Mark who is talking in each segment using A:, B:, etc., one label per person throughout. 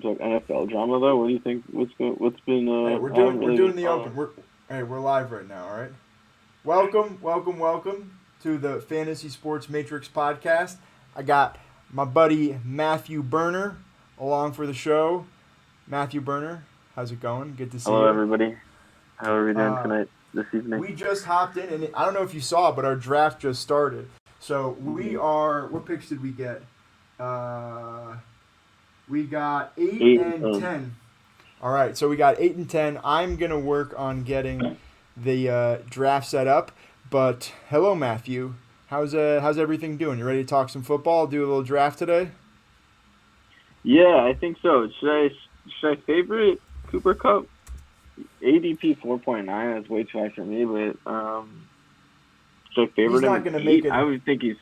A: we talk NFL drama though. What do you think? What's been?
B: Hey,
A: I haven't
B: we're
A: really
B: doing
A: been
B: the
A: following.
B: open. We're live right now. All right. Welcome to the Fantasy Sports Matrix podcast. I got my buddy Matthew Berner along for the show. Matthew Berner, how's it going? Good to see
A: Hello,
B: you.
A: everybody. How are we doing
B: Uh,
A: tonight? This evening?
B: we just hopped in, and I don't know if you saw, but our draft just started. So we
A: Mm-hmm.
B: are. What picks did we get? We got 8
A: 8 and
B: and
A: 10.
B: 10. All right, so we got 8 and 10. I'm gonna work on getting the draft set up. But hello, Matthew. How's everything doing? You ready to talk some football? Do a little draft today?
A: Yeah, I think so. Should I favorite Cooper Cup? ADP 4.9. That's way too high for me. But should I
B: He's
A: favorite him
B: not
A: at
B: gonna make
A: 8?
B: it.
A: I would think he's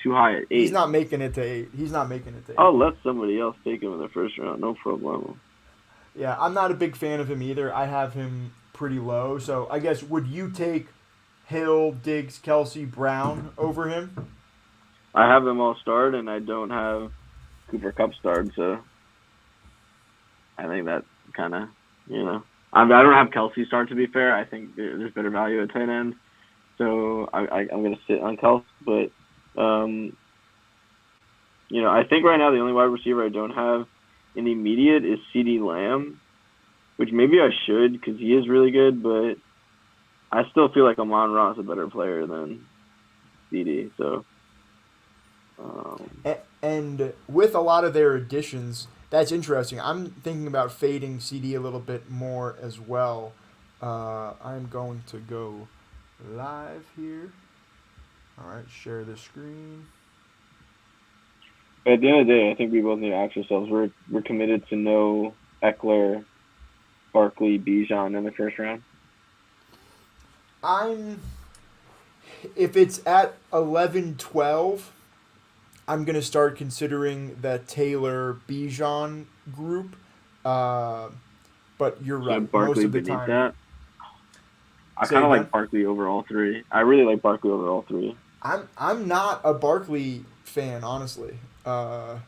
A: too high at
B: He's
A: 8.
B: not making it to 8. He's not making it to 8.
A: I'll let somebody else take him in the first round. No problem.
B: Yeah, I'm not a big fan of him either. I have him pretty low. So I guess would you take Hill, Diggs, Kelsey, Brown over him?
A: I have them all starred, and I don't have Cooper Cup starred, so I think that kind of, I don't have Kelsey start, to be fair. I think there's better value at tight end, so I'm going to sit on Kelsey. But, I think right now the only wide receiver I don't have in the immediate is CeeDee Lamb, which maybe I should because he is really good, but I still feel like Amon-Ra is a better player than CD, so...
B: And with a lot of their additions, that's interesting. I'm thinking about fading CD a little bit more as well. I'm going to go live here. All right, share the screen.
A: At the end of the day, I think we both need to ask ourselves, we're committed to no Eckler, Barkley, Bijan in the first round.
B: If it's at 11-12, I'm going to start considering the Taylor Bijan group. But you're
A: So
B: right.
A: Barkley
B: Most of the
A: beneath
B: time.
A: that. I
B: Say
A: kind of
B: again?
A: like Barkley over all three. I really like Barkley over all three.
B: I'm not a Barkley fan, honestly. Let's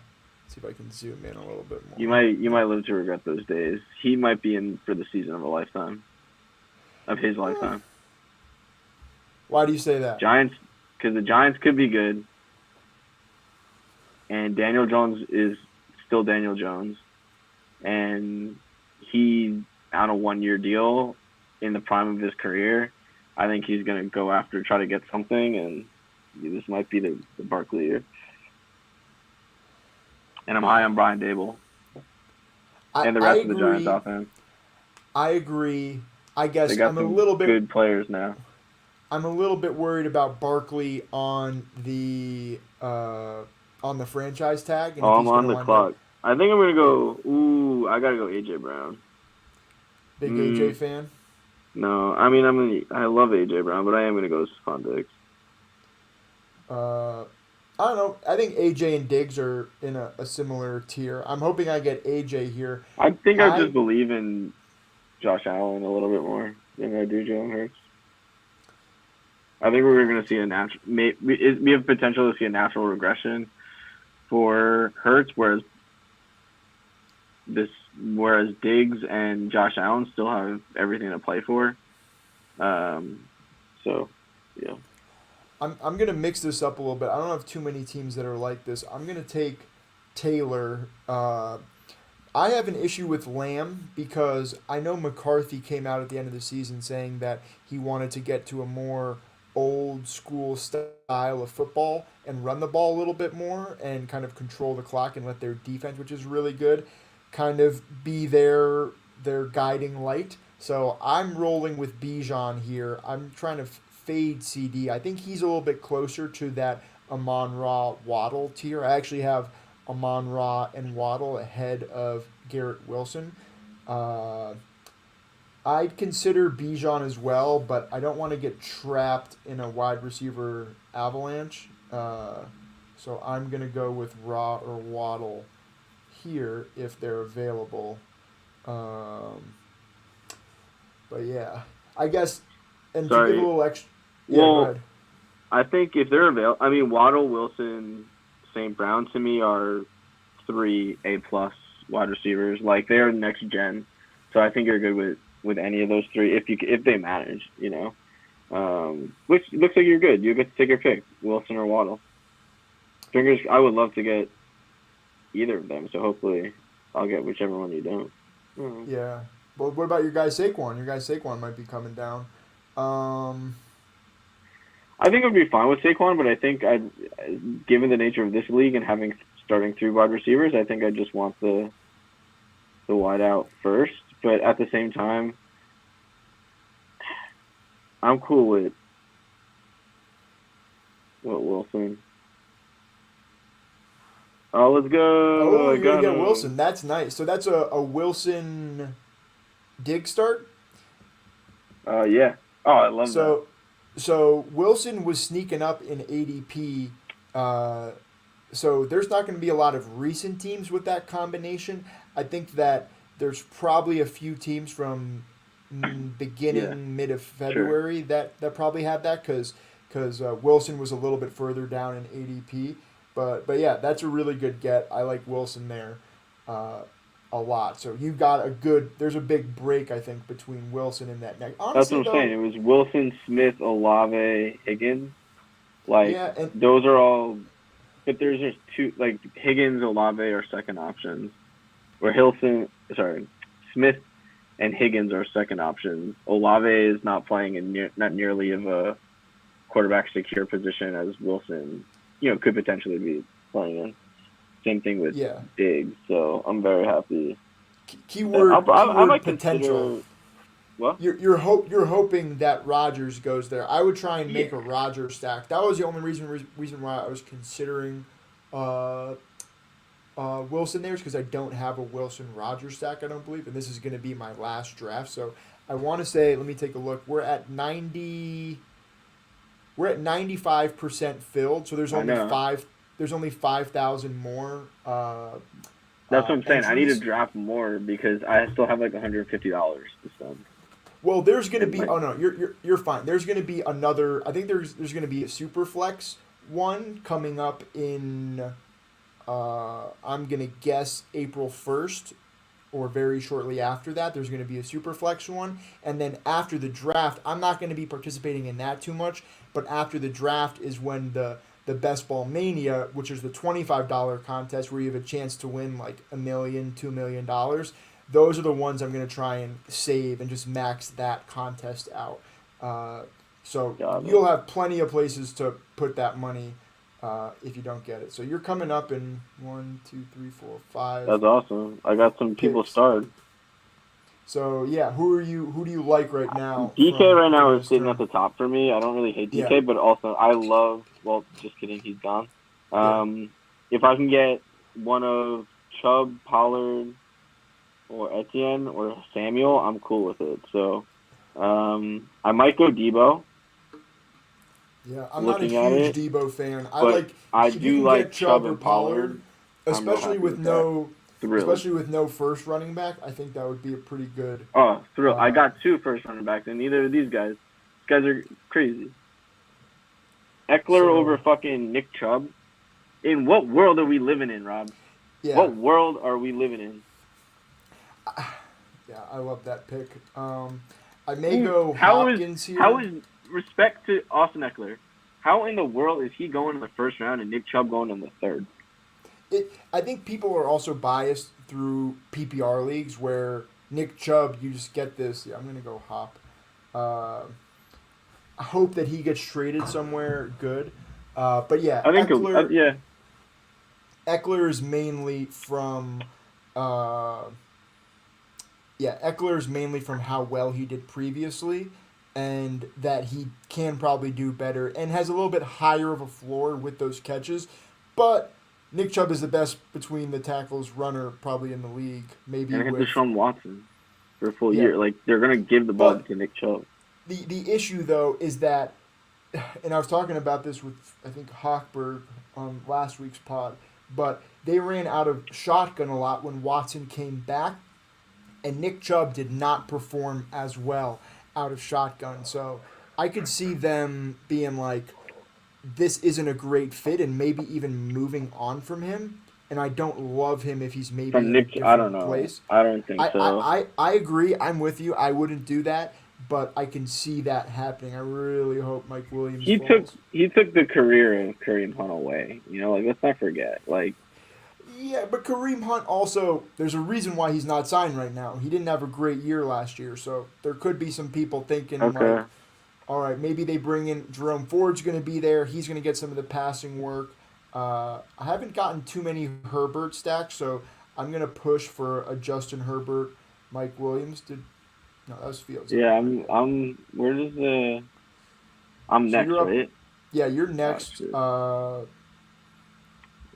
B: see if I can zoom in a little bit more.
A: You might live to regret those days. He might be in for the season of a lifetime, of his lifetime.
B: Why do you say that?
A: Giants, because the Giants could be good, and Daniel Jones is still Daniel Jones, and he on a 1-year deal in the prime of his career. I think he's going to go after, try to get something, and this might be the Barkley year. And I'm high on Brian Dable and the rest of the Giants offense.
B: I agree. I guess
A: They got
B: I'm a
A: some
B: little bit.
A: good players now.
B: I'm a little bit worried about Barkley on the franchise tag. And
A: Oh,
B: if
A: I'm
B: he's
A: on
B: gonna
A: the
B: wind
A: clock.
B: up
A: I think I'm going to go, I got to go A.J. Brown.
B: big AJ fan.
A: No, I mean, I love A.J. Brown, but I am going to go Stephon Diggs.
B: I don't know. I think AJ and Diggs are in a similar tier. I'm hoping I get AJ here.
A: I think I
B: I
A: just believe in Josh Allen a little bit more than I do Jalen Hurts. I think we're going to see we have potential to see a natural regression for Hurts, whereas Diggs and Josh Allen still have everything to play for. So, yeah.
B: I'm gonna mix this up a little bit. I don't have too many teams that are like this. I'm gonna take Taylor. I have an issue with Lamb because I know McCarthy came out at the end of the season saying that he wanted to get to a more old school style of football and run the ball a little bit more and kind of control the clock and let their defense, which is really good, kind of be their guiding light. So I'm rolling with Bijan here. I'm trying to fade CD. I think he's a little bit closer to that Amon-Ra Waddle tier. I actually have Amon-Ra and Waddle ahead of Garrett Wilson. I'd consider Bijan as well, but I don't want to get trapped in a wide receiver avalanche. So I'm going to go with Ra or Waddle here if they're available. But yeah, I guess, and to give a little extra. Yeah, go ahead.
A: I think if they're available, I mean, Waddle, Wilson, St. Brown to me are 3 A+ wide receivers. Like they're next gen, so I think you're good with any of those three if they manage. Which looks like you're good. You get to take your pick, Wilson or Waddle. Fingers. I would love to get either of them. So hopefully, I'll get whichever one you don't.
B: Yeah. Well, what about your guy Saquon? Your guy Saquon might be coming down.
A: I think I'd be fine with Saquon, but I think given the nature of this league and having starting three wide receivers, I think I just want the wide out first. But at the same time, I'm cool with Wilson. Oh, let's go!
B: Oh,
A: I
B: you're gonna
A: got
B: get
A: him.
B: Wilson. That's nice. So that's a Wilson dig start.
A: Yeah. Oh, I love that.
B: So Wilson was sneaking up in ADP. So there's not going to be a lot of recent teams with that combination. I think that there's probably a few teams from beginning mid of February that probably had that because Wilson was a little bit further down in ADP. But yeah, that's a really good get. I like Wilson there a lot. So you got there's a big break, I think, between Wilson and that next.
A: That's
B: Honestly,
A: what I'm
B: though,
A: saying. It was Wilson, Smith, Olave, Higgins. Like
B: yeah, and
A: those are all, but there's just two. Like Higgins, Olave are second options, or Smith and Higgins are second options. Olave is not playing in not nearly of a quarterback secure position as Wilson. Could potentially be playing in. Same thing with
B: yeah.
A: Diggs. So I'm very happy.
B: Keyword
A: I
B: keyword
A: might
B: potential.
A: consider what?
B: You're hoping that Rodgers goes there. I would try and
A: Yeah.
B: make a Rodgers stack. That was the only reason why I was considering uh, Wilson there is because I don't have a Wilson Rodgers stack. I don't believe, and this is going to be my last draft. So I want to say, let me take a look. We're at 95% filled. So there's
A: I
B: only
A: know.
B: five. There's only 5,000 more
A: That's what I'm saying. I need to
B: entries.
A: draft more because I still have like $150 to spend.
B: Well, there's going to
A: And
B: be.
A: like,
B: Oh no, you're fine. There's going to be another. I think there's going to be a super flex one coming up in. I'm going to guess April 1st, or very shortly after that. There's going to be a super flex one, and then after the draft, I'm not going to be participating in that too much. But after the draft is when the Best Ball Mania, which is the $25 contest where you have a chance to win like $1 million, $2 million. Those are the ones I'm going to try and save and just max that contest out. So
A: got it.
B: you'll have plenty of places to put that money if you don't get it. So you're coming up in 1, 2, 3, 4, 5
A: That's awesome. I got some people
B: picks.
A: starred.
B: So yeah, who do you like right now
A: DK right now
B: from
A: is
B: this
A: sitting at
B: turn?
A: the top for me. I don't really hate
B: Yeah,
A: DK, but also I love. Well, just kidding. He's gone.
B: yeah.
A: If I can get one of Chubb, Pollard, or Etienne or Samuel, I'm cool with it. So I might go Debo.
B: Yeah, I'm not a
A: Looking at
B: huge
A: it,
B: Debo fan. I
A: but
B: like
A: I
B: if you
A: do
B: can get
A: like
B: Chubb
A: Chubb
B: or
A: and
B: Pollard,
A: Pollard. I'm real
B: especially
A: happy
B: with
A: with that.
B: no,
A: Thrilled.
B: especially with no first running back. I think that would be a pretty good.
A: Oh, thrilled. I
B: Uh,
A: got two first running backs, and neither of these guys. These guys are crazy. Eckler over
B: so
A: fucking Nick Chubb. In what world are we living in, Rob?
B: yeah,
A: What world are we living in?
B: yeah, I love that pick. I may go
A: How is
B: Hopkins
A: how
B: here.
A: is respect to Austin Eckler? How in the world is he going in the first round and Nick Chubb going in the third?
B: I think people are also biased through PPR leagues where Nick Chubb, you just get this. Yeah, I'm gonna go Hop. Uh, I hope that he gets traded somewhere good. But yeah,
A: I think
B: Eckler.
A: yeah.
B: Eckler is mainly from, uh, Eckler is mainly from how well he did previously, and that he can probably do better and has a little bit higher of a floor with those catches. But Nick Chubb is the best between the tackles runner probably in the league. Maybe
A: And I had
B: with
A: Deshaun Watson for a full
B: yeah,
A: year. Like they're gonna give the ball
B: but
A: to Nick Chubb.
B: the issue though is that, and I was talking about this with I think Hochberg on last week's pod, but they ran out of shotgun a lot when Watson came back, and Nick Chubb did not perform as well out of shotgun. So I could see them being like, this isn't a great fit, and maybe even moving on from him. and I don't love him if he's maybe
A: From
B: in a
A: Nick, I don't
B: different
A: know.
B: place.
A: I don't think
B: I,
A: so.
B: I, I, I agree. I'm with you. I wouldn't do that, but I can see that happening. I really hope Mike Williams falls.
A: He took the career of Kareem Hunt away. You know, like let's not forget. Like
B: Yeah, but Kareem Hunt also, there's a reason why he's not signed right now. He didn't have a great year last year, so there could be some people thinking, like,
A: okay,
B: all right, maybe they bring in Jerome Ford's going to be there. He's going to get some of the passing work. I haven't gotten too many Herbert stacks, so I'm going to push for a Justin Herbert, Mike Williams. No, that was Fields.
A: yeah, I'm. Where does the? I'm
B: So
A: next,
B: you're up.
A: right?
B: Yeah, you're
A: Oh
B: next.
A: shit.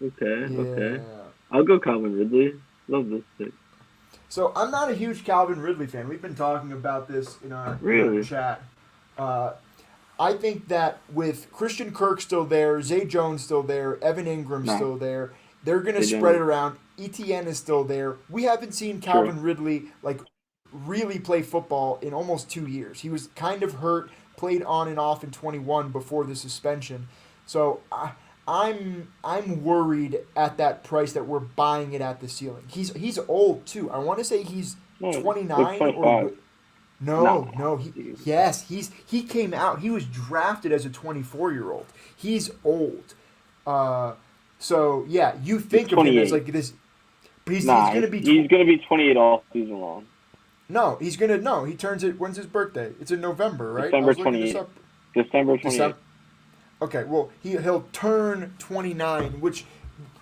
A: Okay, okay.
B: Yeah.
A: I'll go Calvin Ridley. Love this pick.
B: So I'm not a huge Calvin Ridley fan. We've been talking about this in our
A: Really?
B: chat. Uh, I think that with Christian Kirk still there, Zay Jones still there, Evan Ingram
A: No,
B: still there, they're gonna
A: they
B: spread
A: don't.
B: it around. ETN is still there. We haven't seen
A: True.
B: Calvin Ridley like really play football in almost 2 years. He was kind of hurt, played on and off in 21 before the suspension. So I'm worried at that price that we're buying it at the ceiling. He's old too. I want to say he's
A: No, like
B: 29 or
A: 25.
B: no,
A: Nah,
B: no.
A: dude.
B: He came out. He was drafted as a 24-year-old. He's old. Uh, so yeah, you
A: He's
B: think of him as
A: 28.
B: like this, but he's
A: Nah,
B: gonna be
A: he's gonna be 28 all season long.
B: no. He's gonna no. He turns it. When's his birthday? It's in November, right? I
A: December
B: was looking this
A: 28th.
B: up.
A: December 28th.
B: December. Okay, well he'll turn 29, which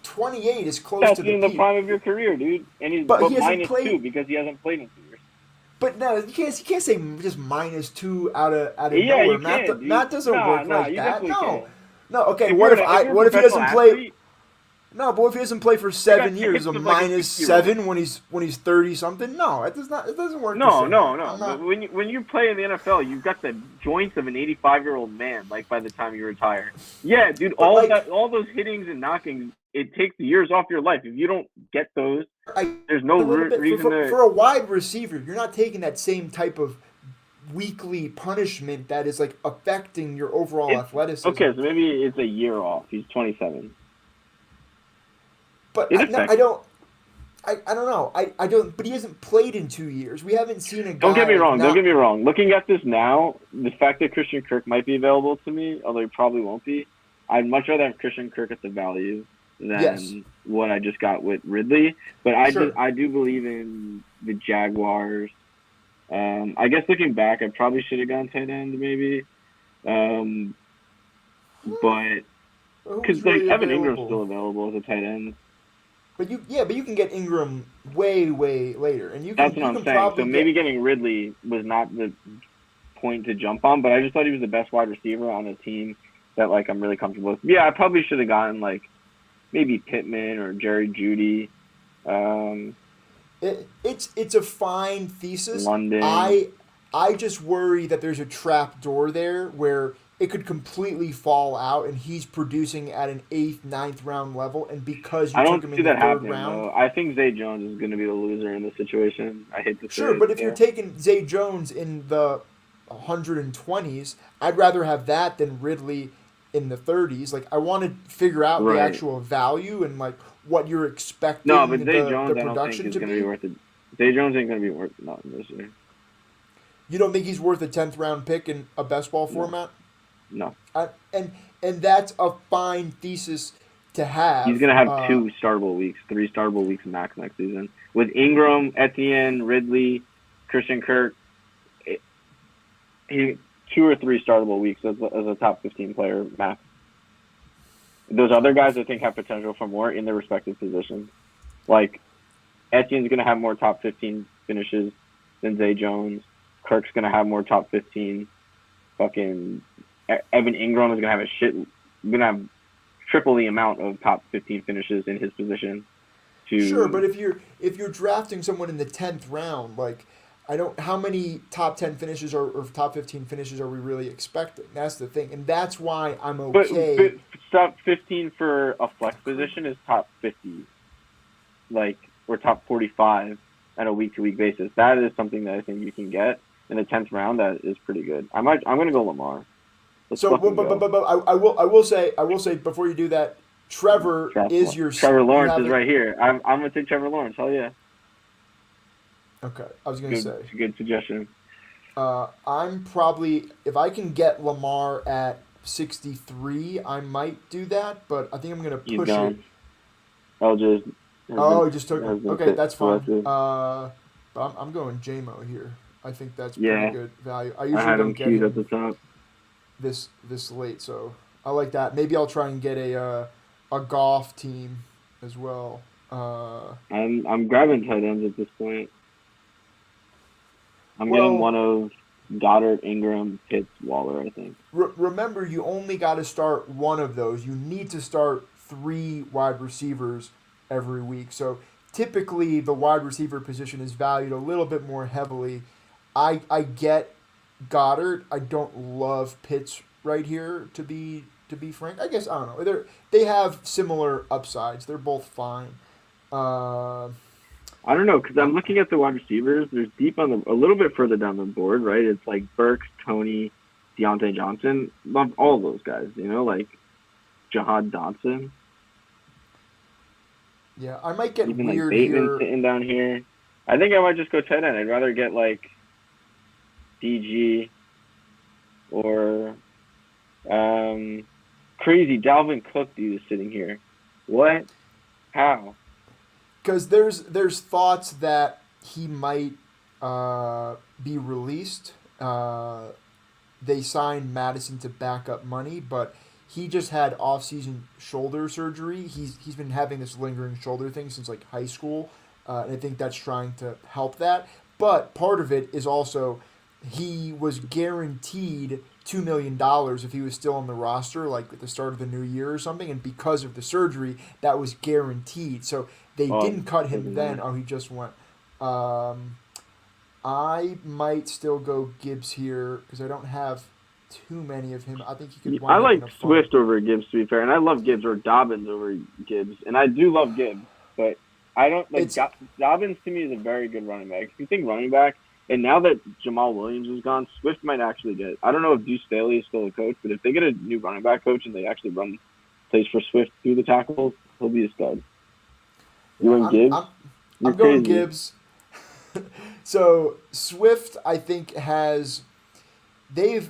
B: 28 is close
A: That's
B: to the
A: in the
B: peak.
A: prime of your career, dude. And he's
B: But
A: but
B: he hasn't
A: -2
B: played.
A: because he hasn't played in 2 years.
B: But no, you can't say just -2 out of
A: Yeah,
B: nowhere.
A: you can, dude.
B: Matt doesn't
A: Nah,
B: work
A: nah,
B: like
A: you
B: that.
A: definitely
B: No,
A: can.
B: no. Okay,
A: If you're if you're a
B: what if he
A: professional
B: doesn't play?
A: athlete,
B: No, but what if he doesn't play for
A: you got
B: 7 years?
A: hits
B: A
A: of like a
B: minus
A: 6-year-old.
B: seven when he's 30 something. No, it does not. It doesn't work the
A: No,
B: same way.
A: no, no.
B: I'm
A: But
B: not.
A: when you play in the NFL, you've got the joints of an 85-year-old man. Like by the time you retire, yeah, dude.
B: But like,
A: All those hittings and knockings, it takes years off your life. If you don't get those,
B: I
A: there's no
B: a little bit
A: reason to.
B: for a wide receiver, you're not taking that same type of weekly punishment that is like affecting your overall
A: It's
B: athleticism.
A: okay. So maybe it's a year off. He's 27.
B: But
A: It
B: no,
A: affects.
B: I don't know. I don't. But he hasn't played in 2 years. We haven't seen a
A: Don't get
B: guy
A: me
B: like
A: wrong. Don't
B: not.
A: get me wrong. Looking at this now, the fact that Christian Kirk might be available to me, although he probably won't be, I'd much rather have Christian Kirk at the value
B: Yes,
A: than what I just got with Ridley. But
B: sure.
A: I do believe in the Jaguars. I guess looking back, I probably should have gone tight end maybe. Um, but
B: Who's
A: because like
B: really
A: Evan Ingram's
B: available?
A: still available as a tight end.
B: But you can get Ingram way later, and
A: That's what
B: you
A: I'm
B: can
A: saying. So
B: probably
A: maybe
B: get.
A: getting Ridley was not the point to jump on, but I just thought he was the best wide receiver on a team that like I'm really comfortable with. Yeah, I probably should have gotten like maybe Pittman or Jerry Judy,
B: It's a fine thesis.
A: London.
B: I just worry that there's a trap door there where it could completely fall out, and he's producing at an eighth, ninth round level, and because you
A: I
B: took
A: don't
B: him
A: see
B: in the
A: that
B: third
A: happening
B: round.
A: though. I think Zay Jones is going to be the loser in this situation. I hate to say
B: Sure,
A: it.
B: but if you're
A: Yeah.
B: taking Zay Jones in the 120s, I'd rather have that than Ridley in the 30s. Like I want to figure out the
A: Right.
B: actual value and like what you're
A: No,
B: expecting
A: but Zay
B: the
A: Jones I don't think
B: production
A: is
B: to
A: going to be
B: be.
A: worth it. Zay Jones ain't going to be worth nothing this year.
B: You don't think he's worth a 10th round pick in a best ball
A: No,
B: format?
A: no.
B: I, and that's a fine thesis to
A: He's
B: have.
A: going to have 3 startable weeks max next season. With Ingram, Etienne, Ridley, Christian Kirk, he 2 or 3 startable weeks as a top 15 player max. Those other guys I think have potential for more in their respective positions. Like Etienne's going to have more top 15 finishes than Zay Jones. Kirk's going to have more top 15. Fucking Evan Ingram is going to have going to have triple the amount of top 15 finishes in his position.
B: Sure, but
A: To
B: if you're drafting someone in the 10th round, like I don't how many top 10 finishes or top 15 finishes are we really expecting? That's the thing, and that's why I'm
A: but
B: okay.
A: top 15 for a flex position is top 50, like or top 45 on a week-to-week basis. That is something that I think you can get in the 10th round. That is pretty good. I'm going to go Lamar. Let's
B: So,
A: fucking go.
B: but I will say before you do that, Trevor is your
A: Trevor
B: you
A: Lawrence
B: have
A: is
B: it.
A: right here. I'm gonna take Trevor Lawrence. Hell yeah,
B: Okay, I was gonna
A: good
B: say.
A: good suggestion.
B: I'm probably if I can get Lamar at 63, I might do that, but I think I'm gonna
A: He's
B: push it.
A: gone. LJ
B: Oh, he just took him.
A: has been
B: Okay, that's fine.
A: selected.
B: But I'm going JMO here. I think that's pretty
A: Yeah,
B: good value. I
A: I
B: usually
A: had him
B: don't get
A: queued at the
B: him
A: top.
B: this late, so I like that. Maybe I'll try and get a golf team as well.
A: I'm grabbing tight ends at this point. I'm getting
B: Well,
A: one of Goddard, Ingram, Pitts, Waller. I think.
B: remember you only got to start one of those. You need to start three wide receivers every week. So typically the wide receiver position is valued a little bit more heavily. I get Goddard. I don't love Pitts right here to be frank. I guess I don't know. They have similar upsides. They're both fine. Uh,
A: I don't know because
B: uh,
A: I'm looking at the wide receivers. There's deep on the a little bit further down the board, right? It's like Burks, Tony, Deontay Johnson. Love all those guys. Like Jahad Dotson,
B: yeah, I might get
A: even like
B: weird
A: Bateman
B: here.
A: sitting down here. I think I might just go tight end. I'd rather get like DG or crazy Dalvin Cook dude is sitting here. What? How?
B: Because there's thoughts that he might be released. They signed Madison to back up money, but he just had off-season shoulder surgery. He's been having this lingering shoulder thing since like high school, and I think that's trying to help that. But part of it is also he was guaranteed $2 million if he was still on the roster, like at the start of the new year or something. And because of the surgery, that was guaranteed. So they
A: Oh,
B: didn't cut him
A: doesn't
B: then.
A: matter.
B: Oh, he just went. Um, I might still go Gibbs here because I don't have too many of him. I think he could
A: I
B: wind up in
A: like
B: a fun.
A: Swift over Gibbs to be fair, and I love Gibbs or Dobbins over Gibbs, and I do love Gibbs, but I don't like
B: It's
A: Dobbins to me is a very good running back. If you think running back, and now that Jamal Williams is gone, Swift might actually get. I don't know if Deuce Staley is still a coach, but if they get a new running back coach and they actually run plays for Swift through the tackles, he'll be a stud. You
B: yeah.
A: went Gibbs? You're
B: I'm going
A: crazy.
B: Gibbs. So Swift, I think has they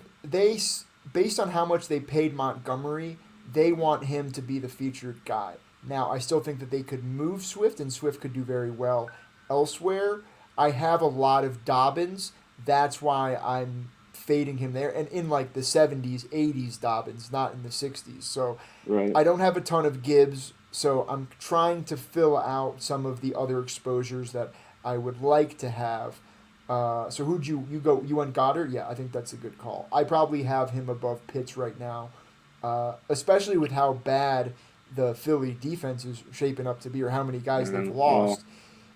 B: based on how much they paid Montgomery, they want him to be the featured guy. Now, I still think that they could move Swift, and Swift could do very well elsewhere. I have a lot of Dobbins. That's why I'm fading him there, and in like the 70s, 80s Dobbins, not in the 60s. So
A: Right.
B: I don't have a ton of Gibbs, so I'm trying to fill out some of the other exposures that I would like to have. So who'd you go? You went Goddard? Yeah, I think that's a good call. I probably have him above Pitts right now, especially with how bad the Philly defense is shaping up to be, or how many guys they've
A: Well,
B: lost.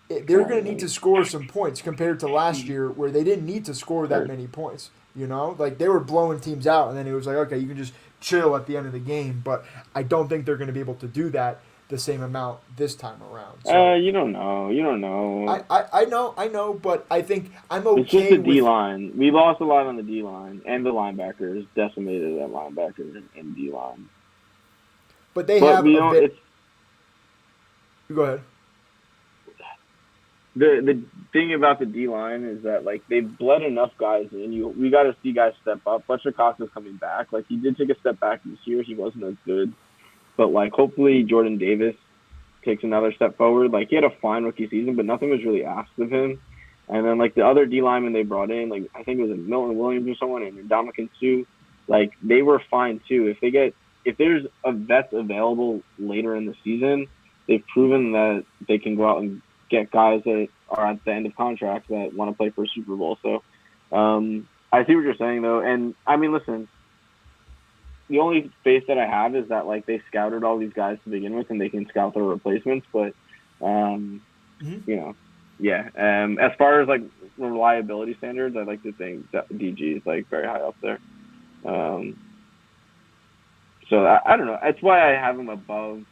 B: They're
A: God,
B: going to need to score some points compared to last
A: he
B: year, where they didn't need to score that
A: hurt.
B: many points. Like they were blowing teams out, and then it was like, okay, you can just chill at the end of the game. But I don't think they're going to be able to do that the same amount this time around. So
A: You don't know. You don't know.
B: I know, but I think I'm
A: It's just the
B: okay
A: D
B: with.
A: line. We lost a lot on the D line, and the linebackers decimated that linebacker and D line.
B: But they
A: But
B: have
A: we
B: a
A: don't.
B: bit.
A: It's
B: Go ahead.
A: the thing about the D line is that like they've bled enough guys in. We got to see guys step up. Fletcher Cox is coming back. Like he did take a step back this year. He wasn't as good, but like hopefully Jordan Davis takes another step forward. Like he had a fine rookie season, but nothing was really asked of him. And then like the other D linemen they brought in, like I think it was Milton Williams or someone, and Dominican Sue, like they were fine too. If there's a vet available later in the season, they've proven that they can go out and get guys that are at the end of contracts that want to play for a Super Bowl. So I see what you're saying though, and I mean listen, the only faith that I have is that like they scouted all these guys to begin with, and they can scout their replacements. But um,
B: Hmm.
A: you know, yeah. As far as like reliability standards, I like to think that DG is like very high up there. Um, so I don't know. That's why I have him above,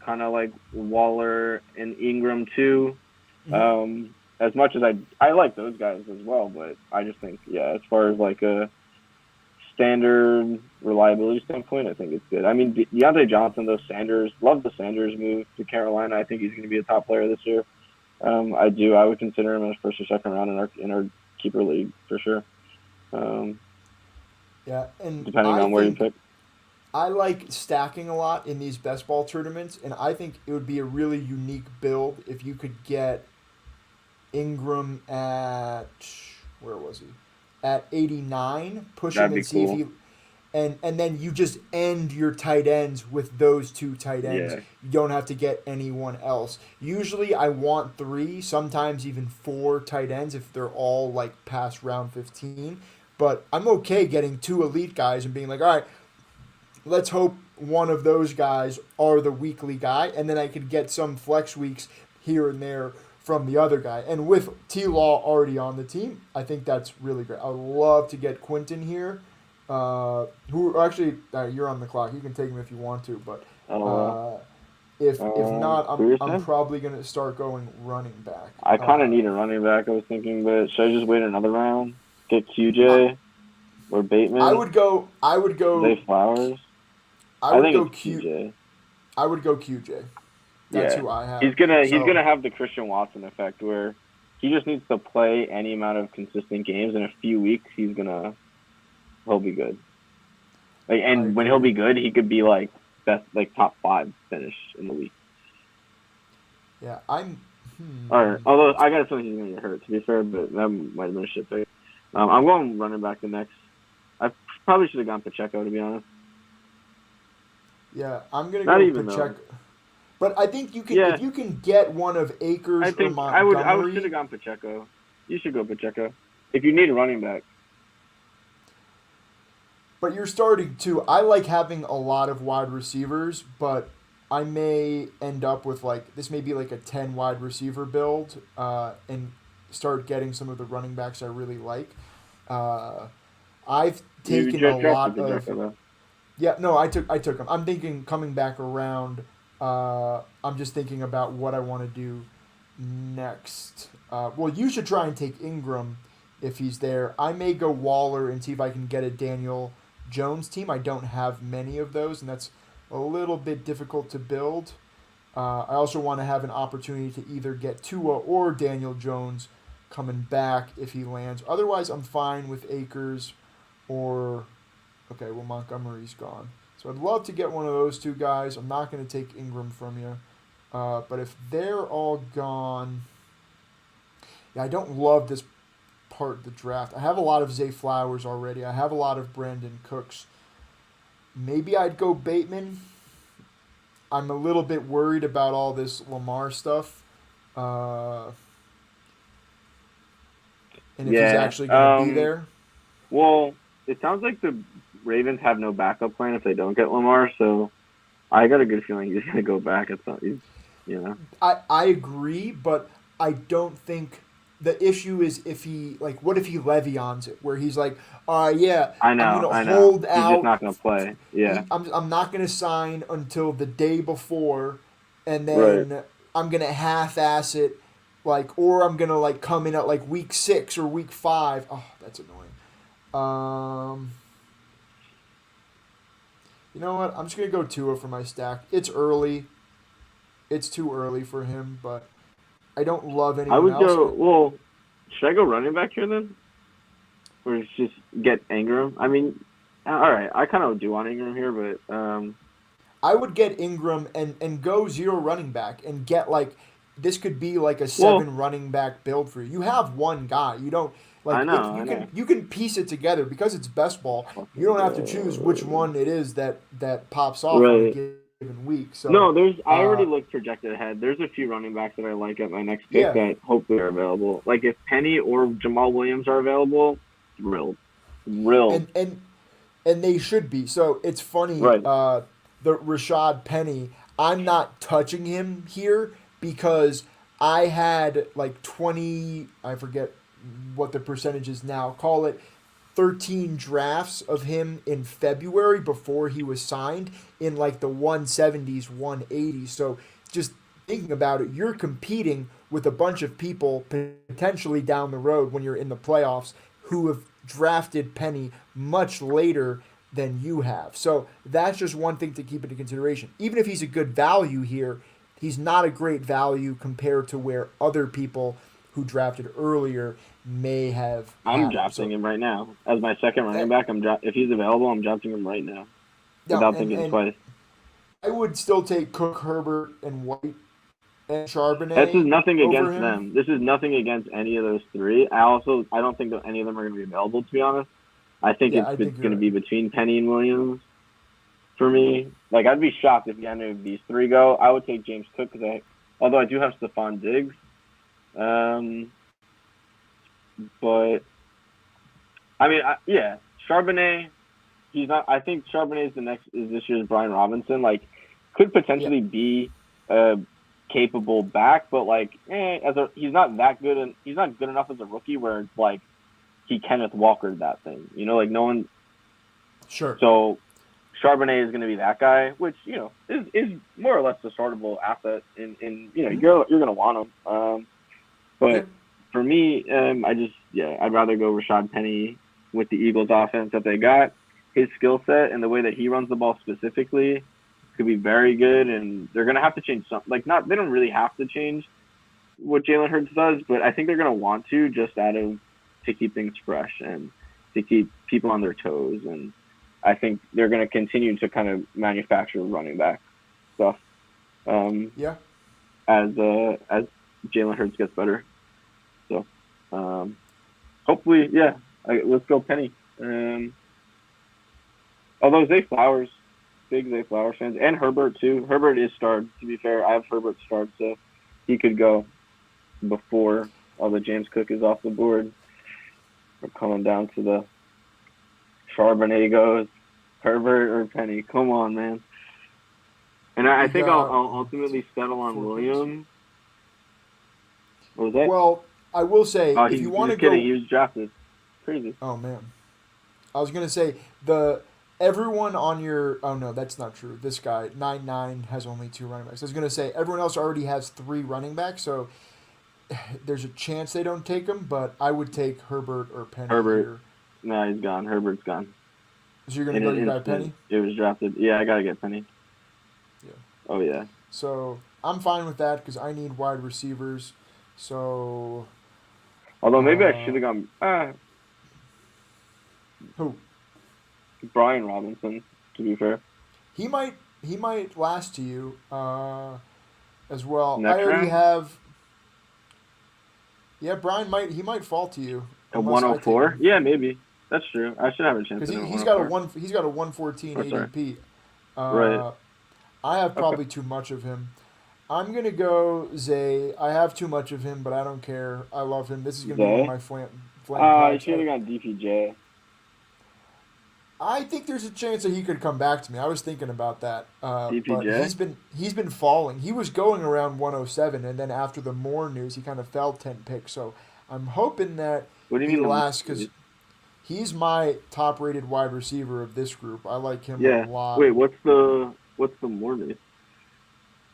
A: kind of like Waller and Ingram too.
B: Hmm.
A: As much as I like those guys as well, but I just think yeah, as far as like a standard reliability standpoint, I think it's good. I mean, Deontay Johnson, though, love the Sanders move to Carolina. I think he's going to be a top player this year. I do. I would consider him as first or second round in our keeper league for sure.
B: Yeah, and
A: depending on where you pick.
B: I like stacking a lot in these best ball tournaments, and I think it would be a really unique build if you could get Ingram at where was he? At 89, push
A: That'd
B: him
A: be
B: and see if
A: cool.
B: he and then you just end your tight ends with those two tight ends.
A: Yeah.
B: You don't have to get anyone else. Usually I want 3, sometimes even 4 tight ends if they're all like past round 15. But I'm okay getting 2 elite guys and being like, all right, let's hope one of those guys are the weekly guy, and then I could get some flex weeks here and there from the other guy. And with T Law already on the team, I think that's really great. I would love to get Quinton here. Who actually you're on the clock. You can take him if you want to, but if not, I'm probably gonna start going running back.
A: I kind of need a running back. I was thinking, but should I just wait another round? Get QJ or Bateman?
B: I would go.
A: Zay Flowers.
B: I would go
A: QJ.
B: I would go QJ. That's who I have.
A: He's gonna have the Christian Watson effect where he just needs to play any amount of consistent games. In a few weeks, he'll be good. And when he'll be good, he could be like best, like top 5 finish in the league.
B: Yeah,
A: Although I got a feeling he's gonna get hurt. To be fair, but that might have been a shit pick. I'm going running back the next. I probably should have gone Pacheco, to be honest.
B: Yeah, I'm gonna go Pacheco. But I think you can if you can get one of Akers or Montgomery.
A: I should have gone Pacheco. You should go Pacheco if you need a running back.
B: But you're starting to. I like having a lot of wide receivers, but I may end up with this may be like a 10 wide receiver build, and start getting some of the running backs I really like. I've taken a lot of. Yeah, no, I took him. I'm thinking coming back around. I'm just thinking about what I want to do next. Well, you should try and take Ingram if he's there. I may go Waller and see if I can get a Daniel Jones team. I don't have many of those, and that's a little bit difficult to build. I also want to have an opportunity to either get Tua or Daniel Jones coming back if he lands. Otherwise, I'm fine with Akers or... Okay, well, Montgomery's gone. So I'd love to get one of those 2 guys. I'm not going to take Ingram from you. But if they're all gone... Yeah, I don't love this part of the draft. I have a lot of Zay Flowers already. I have a lot of Brandon Cooks. Maybe I'd go Bateman. I'm a little bit worried about all this Lamar stuff. And if he's actually going to be there.
A: Well, it sounds like the Ravens have no backup plan if they don't get Lamar, so I got a good feeling he's going to go back at some.
B: I agree, but I don't think the issue is if he what if he Le'Veon's it, where he's like, yeah, I'm going to hold out.
A: He's just not going to play. Yeah,
B: I'm not going to sign until the day before, and then I'm going to half-ass it, or I'm going to come in at week 6 or week 5. Oh, that's annoying. You know what? I'm just going to go Tua for my stack. It's early. It's too early for him, but I don't love anyone else.
A: Should I go running back here then? Or just get Ingram? I mean, all right. I kind of do want Ingram here, but...
B: I would get Ingram and go 0 running back and get, this could be a 7 running back build for you. You have one guy. You don't... You can piece it together because it's best ball. You don't have to choose which one it is that pops off on a given week. So
A: no, I already looked projected ahead. There's a few running backs that I like at my next pick that hopefully are available. If Penny or Jamal Williams are available, thrilled.
B: And they should be. So it's funny.
A: Right.
B: The Rashad Penny, I'm not touching him here because I had 20. I forget what the percentage is now. Call it 13 drafts of him in February before he was signed in the 170s, 180s. So just thinking about it, you're competing with a bunch of people potentially down the road when you're in the playoffs who have drafted Penny much later than you have. So that's just one thing to keep into consideration. Even if he's a good value here, he's not a great value compared to where other people who drafted earlier may have
A: I'm
B: had him.
A: drafting
B: So
A: him right now as my second running
B: that,
A: back. If he's available, I'm drafting him right now
B: yeah,
A: without
B: and
A: thinking
B: and
A: twice.
B: I would still take Cook, Herbert, and White and
A: This is
B: Charbonnet
A: nothing
B: over
A: against
B: him.
A: them. This is nothing against any of those three. I don't think that any of them are going to be available. To be honest, I think
B: Yeah,
A: it's
B: I think
A: going
B: you're
A: to
B: right.
A: be between Penny and Williams for me. Like I'd be shocked if any of these three go. I would take James Cook although I do have Stephon Diggs, um, but I mean, yeah, Charbonnet. He's not. I think Charbonnet is this year's Brian Robinson. Like, could
B: Yeah,
A: potentially be a capable back, but like, he's not that good, and he's not good enough as a rookie where it's like he Kenneth Walkered that thing. Like no one.
B: sure.
A: So Charbonnet is going to be that guy, which is more or less a startable asset.
B: Hmm.
A: You're going to want him.
B: Okay.
A: But for me, I'd rather go Rashad Penny with the Eagles offense that they got. His skill set and the way that he runs the ball specifically could be very good, and they're gonna have to change something. They don't really have to change what Jalen Hurts does, but I think they're gonna want just out of to keep things fresh and to keep people on their toes. And I think they're gonna continue to kind of manufacture running back stuff um,
B: Yeah.
A: as Jalen Hurts gets better. So um, hopefully, yeah, let's go Penny. Although Zay Flowers, big Zay Flowers fans, and Herbert too. Herbert is starred. To be fair, I have Herbert starred, so he could go before all the James Cook is off the board. We're coming down to the Charbonnet goes, Herbert or Penny. Come on, man. And I
B: We
A: think I'll,
B: got
A: I'll ultimately settle on
B: four picks.
A: Williams. What was that?
B: Well, I will say
A: Oh,
B: if you
A: he's
B: want to
A: just kidding.
B: go,
A: He was drafted. Crazy.
B: oh man, I was gonna say the everyone on your. Oh no, that's not true. This guy 9-9 has only two running backs. I was gonna say everyone else already has three running backs, so there's a chance they don't take him. But I would take Herbert or Penny
A: Herbert.
B: here.
A: No, he's gone. Herbert's gone.
B: So you're gonna
A: In
B: go
A: an
B: your guy
A: instant,
B: Penny.
A: it was drafted. Yeah, I gotta get Penny.
B: Yeah.
A: Oh yeah.
B: So I'm fine with that because I need wide receivers. So
A: Although maybe I
B: uh,
A: should have gone
B: who
A: Brian Robinson. To be fair,
B: he might last to you as well. I
A: next
B: already
A: round
B: have. Yeah, Brian might fall to you
A: a
B: unless I take
A: 104.
B: him
A: Yeah, maybe that's true. I should have a chance
B: because
A: at him at
B: he's got a
A: 104.
B: one he's got a 114
A: Oh, sorry.
B: ADP.
A: Right.
B: Uh, I have
A: Okay.
B: probably too much of him. I'm gonna go Zay. I have too much of him, but I don't care. I love him. This is gonna be one of
A: Zay.
B: my flam
A: I
B: packs.
A: should have gone DPJ.
B: I think there's a chance that he could come back to me. I was thinking about that, but
A: DPJ.
B: he's been falling. He was going around 107, and then after the Moore news, he kind of fell 10 picks. So I'm hoping that
A: What do you
B: he
A: mean the
B: lasts
A: more?
B: because he's my top rated wide receiver of this group. I like him a
A: Yeah.
B: lot.
A: Wait. What's the more news?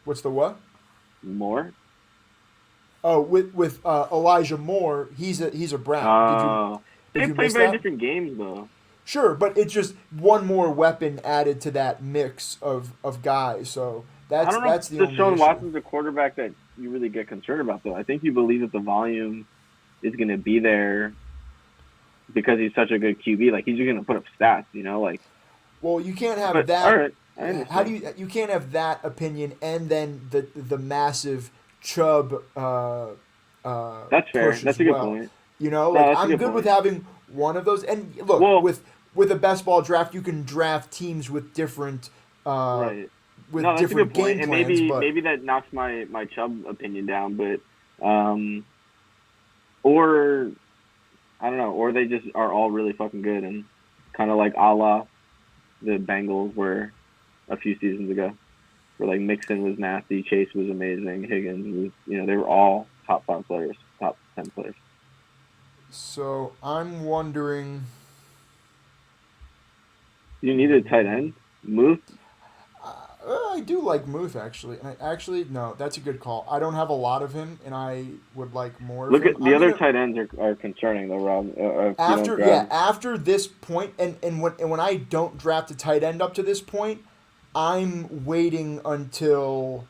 B: What's the what?
A: More?
B: Oh, with Elijah Moore, he's a Brown. Did
A: They
B: you
A: play
B: miss
A: very
B: that?
A: different games though.
B: Sure, but it's just one more weapon added to that mix of guys. So
A: I
B: that's
A: don't know
B: that's the
A: if
B: only
A: Deshaun
B: issue.
A: Watson's a quarterback that you really get concerned about though. I think you believe that the volume is going to be there because he's such a good QB. Like he's just going to put up stats, Like,
B: Well, you can't have
A: but all
B: that.
A: right, I
B: How do
A: understand.
B: you can't have that opinion and then the massive Chubb
A: That's fair.
B: push
A: That's
B: as
A: a good
B: well.
A: point.
B: Like
A: No, that's a
B: I'm
A: good
B: good with
A: point.
B: having one of those. And look,
A: Well,
B: with a best ball draft, you can draft teams uh,
A: right.
B: with
A: No, that's a good
B: different
A: point.
B: game
A: And
B: plans. But
A: maybe that knocks my Chubb opinion down, but or I don't know, or they just are all really fucking good and kind of like a la the Bengals were a few seasons ago, where like Mixon was nasty, Chase was amazing, Higgins was, they were all top 5 players, top 10 players.
B: so I'm wondering.
A: You need a tight end move.
B: I do like Muth actually, and no, that's a good call. I don't have a lot of him, and I would like more of
A: Look
B: him.
A: at the other tight ends are concerning though, Rob. If you don't grab.
B: After this point, and when I don't draft a tight end up to this point, I'm waiting until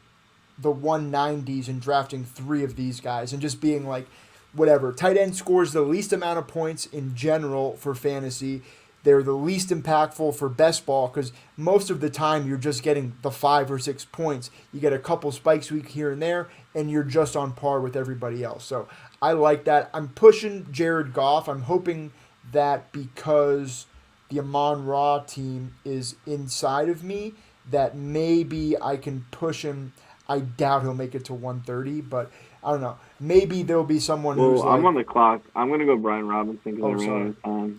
B: the 190s and drafting three of these guys and just being like, whatever. Tight end scores the least amount of points in general for fantasy. They're the least impactful for best ball because most of the time you're just getting the 5 or 6 points. You get a couple spikes week here and there, and you're just on par with everybody else. So I like that. I'm pushing Jared Goff. I'm hoping that because the Amon Ra team is inside of me, that maybe I can push him. I doubt he'll make it to 130, but I don't know. Maybe there'll be someone who's
A: Well, I'm on the clock. I'm gonna go Brian Robinson because I ran out of time.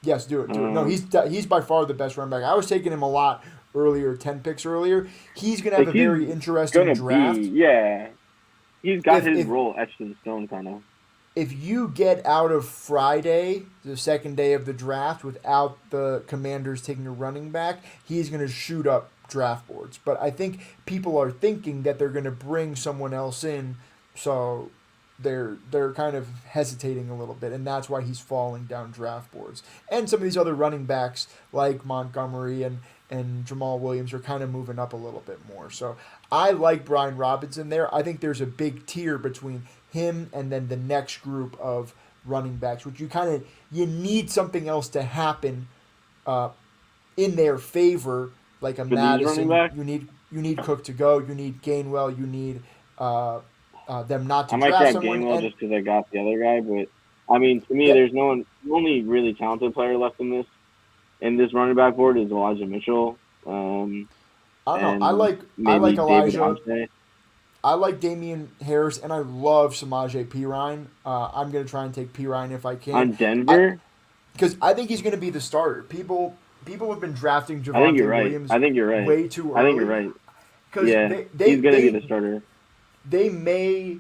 B: Yes, do it. No, he's by far the best running back. I was taking him a lot earlier, 10 picks earlier. He's gonna have a very interesting draft.
A: He's got his role etched in stone, kind of.
B: If you get out of Friday, the second day of the draft, without the Commanders taking a running back, he's gonna shoot up draft boards. But I think people are thinking that they're gonna bring someone else in, so they're kind of hesitating a little bit, and that's why he's falling down draft boards. And some of these other running backs like Montgomery and Jamal Williams are kind of moving up a little bit more. So I like Brian Robinson there. I think there's a big tier between him and then the next group of running backs, which you need something else to happen in their favor, like a Madison. You need Cook to go. You need Gainwell. You need them not to draft someone.
A: I might grab Gainwell just because I got the other guy, but I mean, to me, there's no one. The only really talented player left in this running back board is Elijah Mitchell.
B: I don't know. I like Elijah. I like Damian Harris, and I love Samaje Perine. I'm going to try and take Perine if I can.
A: On Denver?
B: Because I think he's going to be the starter. People have been drafting Javonte Williams way too early.
A: I think you're right. Yeah, he's going to be the starter.
B: They may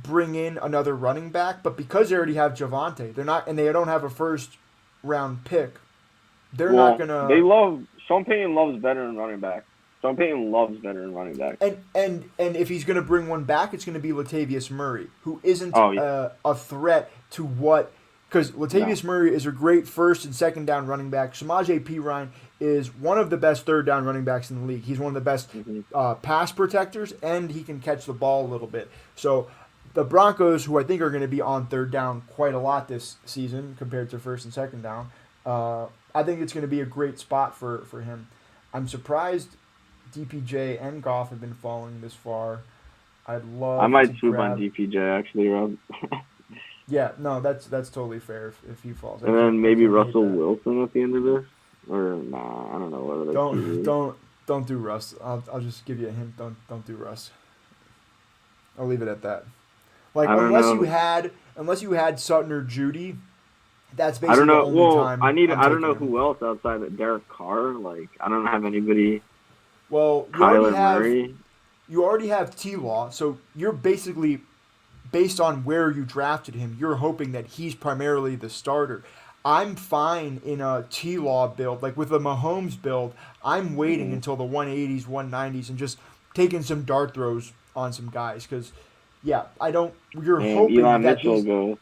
B: bring in another running back, but because they already have Javonte, they don't have a first round pick. They're not going to.
A: Sean Payton loves veteran running backs. Sean Payton loves veteran running backs.
B: And if he's going to bring one back, it's going to be Latavius Murray, who isn't a threat to what. Because Latavius Murray is a great first and second down running back. Samaje Perine is one of the best third down running backs in the league. He's one of the best pass protectors, and he can catch the ball a little bit. So the Broncos, who I think are going to be on third down quite a lot this season compared to first and second down, I think it's going to be a great spot for him. I'm surprised DPJ and Goff have been falling this far. I might
A: swoop on DPJ actually, Rob.
B: Yeah, no, that's totally fair if he falls.
A: And then maybe Russell Wilson at the end of this, or nah, I don't know whether
B: don't do Russ. I'll just give you a hint. Don't do Russ. I'll leave it at that. Like unless you had Sutton or Judy, that's basically the only time.
A: I don't know who else outside of Derek Carr. Like I don't have anybody.
B: Well,
A: Murray.
B: You already have T-Law, so you're basically, based on where you drafted him, you're hoping that he's primarily the starter. I'm fine in a T-Law build. Like with a Mahomes build, I'm waiting until the 180s, 190s, and just taking some dart throws on some guys. Because, you're hoping
A: Eli
B: that
A: Mitchell goes.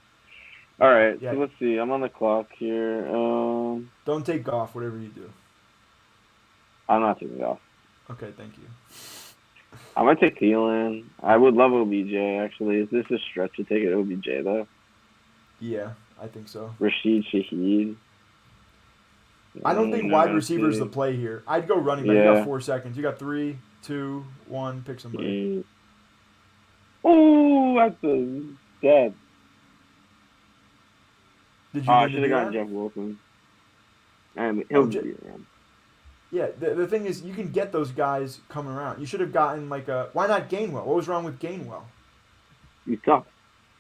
A: All right, so let's see. I'm on the clock here.
B: Don't take Goff, whatever you do.
A: I'm not taking Goff.
B: Okay, thank you.
A: I might take Thielen. I would love OBJ, actually. Is this a stretch to take it OBJ, though?
B: Yeah, I think so.
A: Rashid Shaheed.
B: I don't think wide receiver is the play here. I'd go running back. You got 4 seconds. You got 3, 2, 1. Pick somebody.
A: Oh, that's dead.
B: Did you?
A: I should have gotten Jeff Wilson. And he'll be around.
B: Yeah, the thing is, you can get those guys coming around. You should have gotten why not Gainwell? What was wrong with Gainwell?
A: You suck.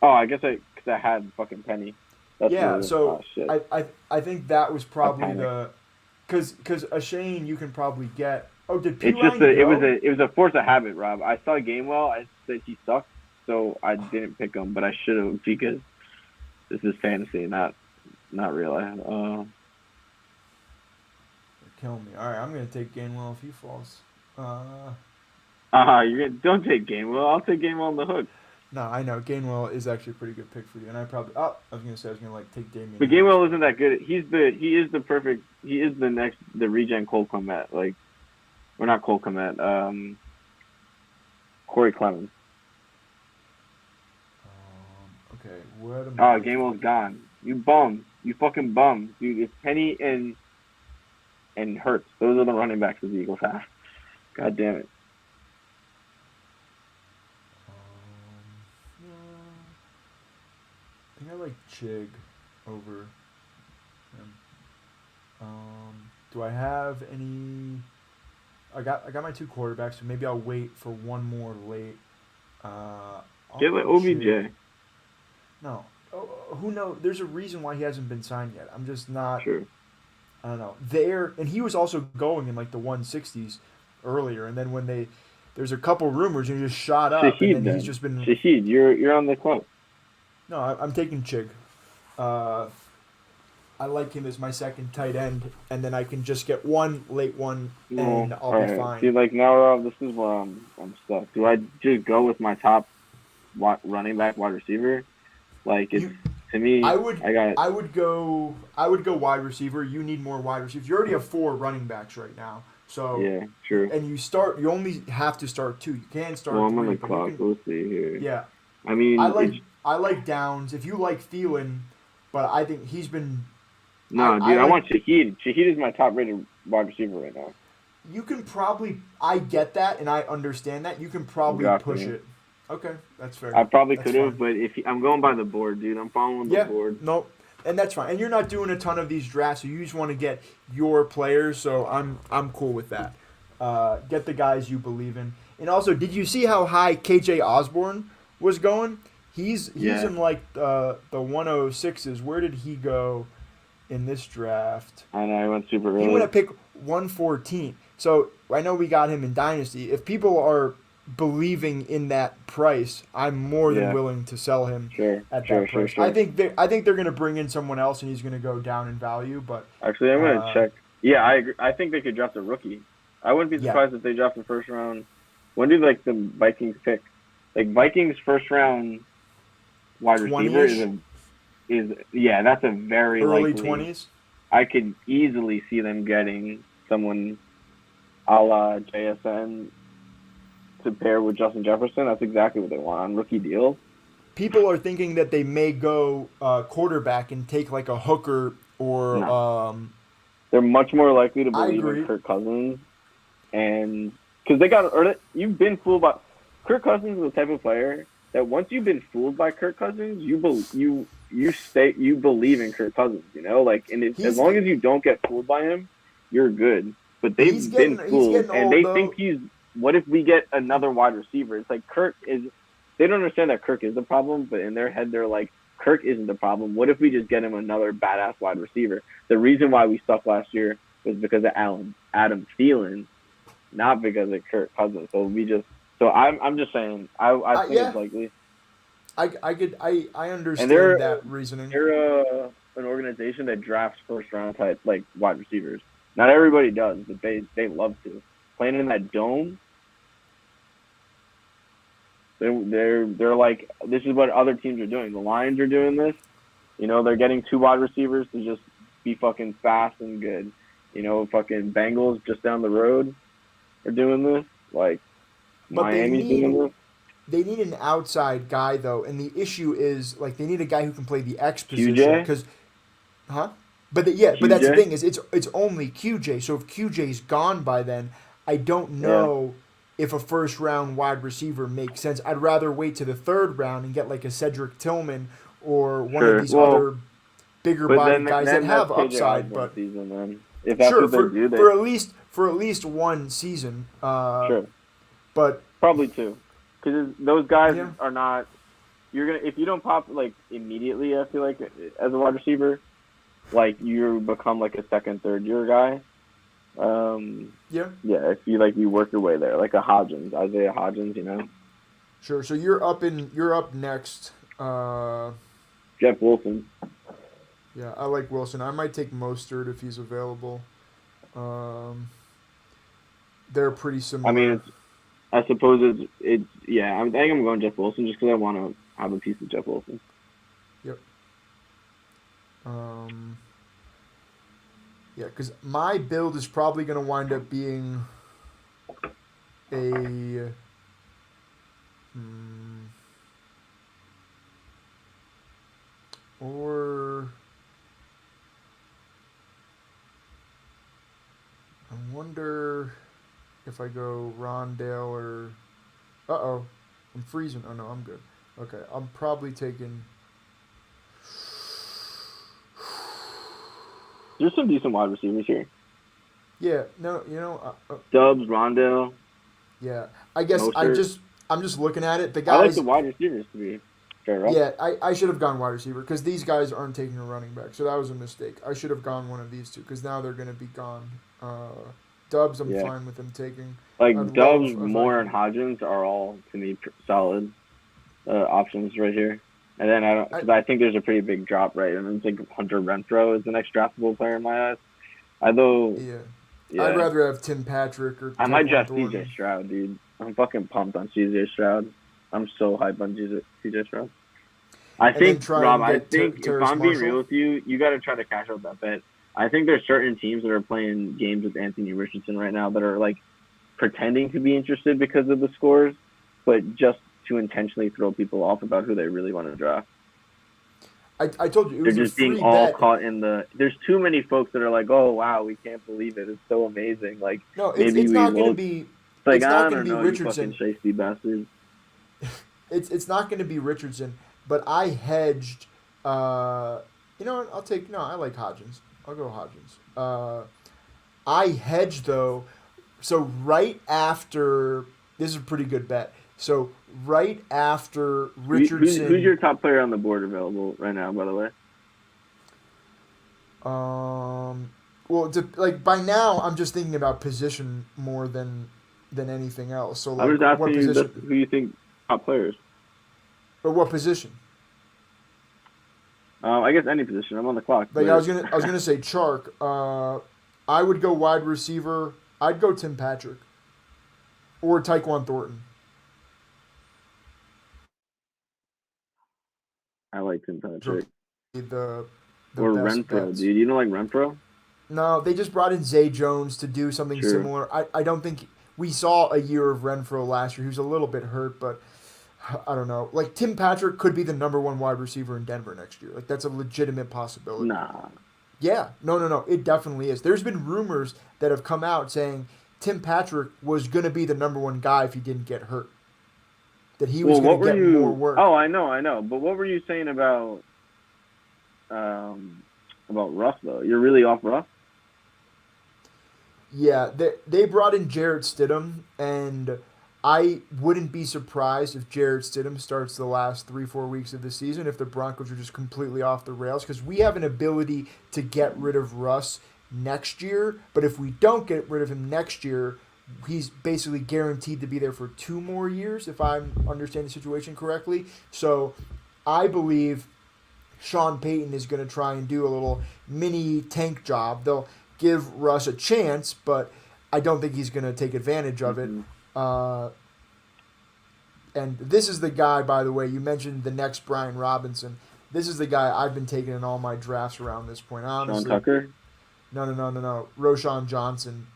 A: Oh, I guess because I had fucking Penny.
B: I think that was probably because a Shane you can probably get. Oh, did Perine
A: it was a force of habit, Rob. I saw Gainwell. I said he sucked, so I didn't pick him, but I should have because this is fantasy, not real.
B: Kill me. All right, I'm gonna take Gainwell if he falls. Uh,
A: Don't take Gainwell. I'll take Gainwell on the hook.
B: no, I know Gainwell is actually a pretty good pick for you, and I probably. Oh, I was gonna say I was gonna like take Damian
A: But
B: Harris,
A: Gainwell
B: but
A: isn't that good. He is the regen Cole Kmet. Like, we're not Cole Kmet. Corey Clemens.
B: okay. What am I
A: Oh,
B: looking
A: Gainwell's
B: at?
A: gone. You bum. You fucking bum, dude. It's Penny and Hurts. Those are the running backs that the Eagles have. God damn it.
B: No, I think I like Chig over him. Do I have any? I got my two quarterbacks, so maybe I'll wait for one more late. I'll
A: Get like
B: go Chig.
A: OBJ.
B: No, who knows? There's a reason why he hasn't been signed yet. I'm just not.
A: Sure.
B: I don't know. There, and he was also going in like the 160s earlier, and then when there's a couple rumors and he just shot up, and
A: Shahid
B: then he's
A: then.
B: just been.
A: Shahid, you're on the clock.
B: No, I'm taking Chig. Uh, I like him as my second tight end, and then I can just get one late one,
A: No.
B: and I'll
A: All
B: be
A: right. See,
B: fine.
A: like now, this is where I'm stuck. Do I just go with my top running back, wide receiver? Like it's
B: You,
A: to me,
B: I would,
A: I got
B: I would go wide receiver. You need more wide receivers. You already have four running backs right now, so
A: yeah, true.
B: and you only have to start two. You can
A: Well,
B: start
A: I'm on
B: three,
A: the
B: but you
A: clock.
B: can.
A: We'll see here.
B: Yeah,
A: I
B: I
A: mean,
B: like
A: it's
B: I like Downs. If you like Thielen, but I think he's been.
A: no,
B: I
A: dude. I
B: like
A: want Shahid. Shahid is my top rated wide receiver right now.
B: you can probably I get that and I understand that. You can probably
A: Got
B: push
A: me.
B: it. Okay, that's fair.
A: I probably
B: That's
A: could have,
B: fine.
A: but I'm going by the board, dude. I'm following the
B: Yeah,
A: board.
B: no, and that's fine. And you're not doing a ton of these drafts, so you just want to get your players. So I'm cool with that. Get the guys you believe in. And also, did you see how high KJ Osborne was going? He's
A: Yeah,
B: in like the 106s. Where did he go in this draft?
A: I know. I went super
B: He went
A: early.
B: at pick 114. So I know we got him in Dynasty. If people are believing in that price, I'm more than
A: Yeah,
B: willing to sell him
A: sure,
B: at
A: sure,
B: that
A: sure,
B: price. I
A: sure.
B: think I think they're going to bring in someone else and he's going to go down in value. But
A: Actually, I'm gonna
B: uh,
A: check. Yeah, I agree. I think they could draft a rookie. I wouldn't be
B: yeah,
A: surprised if they draft the first round. When do like the Vikings pick? Like Vikings first round wide receiver
B: 20ish,
A: is yeah, that's a very
B: early
A: likely.
B: 20s.
A: I could easily see them getting someone a la JSN to pair with Justin Jefferson. That's exactly what they want on rookie deals.
B: People are thinking that they may go quarterback and take like a hooker or
A: No, they're much more likely to
B: I
A: believe in
B: agree.
A: Kirk Cousins, and because they got or you've been fooled by Kirk Cousins is the type of player that once you've been fooled by Kirk Cousins, you believe in Kirk Cousins. You know, like as
B: He's
A: long as you don't get fooled by him, you're good. But
B: he's
A: they've been
B: getting he's
A: fooled,
B: getting
A: and
B: old
A: they think
B: though.
A: he's. What if we get another wide receiver? It's like Kirk is. They don't understand that Kirk is the problem, but in their head they're like, Kirk isn't the problem. What if we just get him another badass wide receiver? The reason why we stuck last year was because of Adam Thielen, not because of Kirk Cousins. So I'm just saying I think it's
B: Yeah,
A: likely,
B: I
A: and
B: understand that reasoning.
A: they're an organization that drafts first round type like wide receivers. Not everybody does, but they love to. Playing in that dome, they're like this is what other teams are doing. The Lions are doing this. You know, they're getting two wide receivers to just be fucking fast and good. You know, fucking Bengals just down the road are doing this. Like
B: But they
A: Miami's
B: need
A: doing this.
B: they need an outside guy though, and the issue is like they need a guy who can play the X position
A: QJ,
B: because, huh? But that's the
A: QJ,
B: thing is it's only QJ. So if QJ's gone by then, I don't
A: yeah,
B: know if a first round wide receiver makes sense. I'd rather wait to the third round and get like a Cedric Tillman or one of
A: sure.
B: these
A: Well,
B: other bigger
A: but
B: bodied guys that
A: that's
B: have
A: KJ
B: upside.
A: Osborne
B: But
A: season. Then if that's
B: sure,
A: what they
B: for
A: do, they
B: for at least one season.
A: sure
B: But
A: probably two, because those guys
B: yeah,
A: are not. You're gonna if you don't pop like immediately. I feel like as a wide receiver, like you become like a second, third year guy.
B: yeah.
A: Yeah, if you work your way there, like a Hodgins, Isaiah Hodgins, you know,
B: Sure. So you're up next.
A: Jeff Wilson.
B: Yeah, I like Wilson. I might take Mostert if he's available. Um, They're pretty
A: I mean,
B: similar.
A: I suppose it's yeah. I think I'm going Jeff Wilson just because I want to have a piece of Jeff Wilson.
B: Yep. Um, yeah, because my build is probably going to wind up being a. Hmm, or I wonder if I go Rondale or. Uh oh. I'm freezing. Oh no, I'm good. Okay, I'm probably taking.
A: There's some decent wide receivers here.
B: Yeah, no,
A: Dubs, Rondale,
B: yeah. I guess
A: Mostert.
B: I'm just looking at it. The
A: I like the
B: guys,
A: wide receivers to be fair up.
B: yeah, I should have gone wide receiver because these guys aren't taking a running back, so that was a mistake. I should have gone one of these two because now they're gonna be gone. Dubs, I'm
A: Yeah,
B: fine with them taking. I'd
A: like
B: love
A: Dubs,
B: if I
A: Moore, and
B: can.
A: Hodgins are all to me solid options right here. And then I don't
B: I
A: because I think there's a pretty big drop right, and I think Hunter Renfro is the next draftable player in my eyes. Although,
B: Yeah, I'd
A: yeah,
B: rather have Tim Patrick or
A: I might
B: Tyquan
A: draft CJ
B: Thornton,
A: Stroud, dude. I'm fucking pumped on CJ Stroud. I'm so hyped on CJ Stroud. I
B: and then
A: think,
B: try
A: Rob,
B: and
A: I
B: get
A: think if
B: Terrace
A: I'm being
B: Marshall.
A: real with you, you got to try to cash out that bet. I think there's certain teams that are playing games with Anthony Richardson right now that are like pretending to be interested because of the scores, but just to intentionally throw people off about who they really want to draft.
B: I told you it
A: They're
B: was a
A: just being
B: free
A: all
B: bet.
A: caught in the. There's too many folks that are like, "Oh wow, we can't believe it. It's so amazing." Like
B: No,
A: maybe
B: it's
A: we
B: not gonna
A: will.
B: be
A: It's like
B: it's not
A: I
B: gonna
A: don't
B: be
A: know, you fucking
B: Richardson.
A: shifty bastards.
B: It's not gonna be Richardson. But I hedged. You know what? I'll take no. I like Hodgins. I'll go Hodgins. I hedged though. So right after this is a pretty good bet. So right after
A: Who's
B: Richardson,
A: your top player on the board available right now? By the way,
B: um, well, like by now I'm just thinking about position more than anything else. So
A: I'm
B: like
A: just
B: what
A: asking you this,
B: position?
A: who you think top players.
B: But what position?
A: I guess any position. I'm on the clock,
B: Like
A: but
B: I was gonna say Chark. I would go wide receiver. I'd go Tim Patrick or Tyquan Thornton.
A: I like Tim
B: Those are
A: Patrick
B: the
A: or
B: best
A: Renfro,
B: bets.
A: dude. You don't like Renfro?
B: No, they just brought in Zay Jones to do something
A: Sure.
B: similar. I don't think we saw a year of Renfro last year. He was a little bit hurt, but I don't know. Like Tim Patrick could be the number one wide receiver in Denver next year. Like that's a legitimate possibility.
A: Nah.
B: Yeah, no. It definitely is. There's been rumors that have come out saying Tim Patrick was going to be the number one guy if he didn't get hurt. That he was
A: Well,
B: going
A: what
B: to
A: were
B: get more
A: you?
B: work.
A: Oh, I know. But what were you saying um about Ruff though? You're really off Ruff?
B: Yeah, they brought in Jarrett Stidham, and I wouldn't be surprised if Jarrett Stidham starts the last 3 4 weeks of the season if the Broncos are just completely off the rails because we have an ability to get rid of Russ next year, but if we don't get rid of him next year, he's basically guaranteed to be there for 2 more years if I'm understanding the situation correctly. So I believe Sean Payton is going to try and do a little mini tank job. They'll give Russ a chance, but I don't think he's going to take advantage of it.
A: Mm-hmm.
B: Uh, and this is the guy, by the way, you mentioned the next Brian Robinson. This is the guy I've been taking in all my drafts around this point.
A: Sean
B: Honestly,
A: Tucker?
B: no. Roshan Johnson.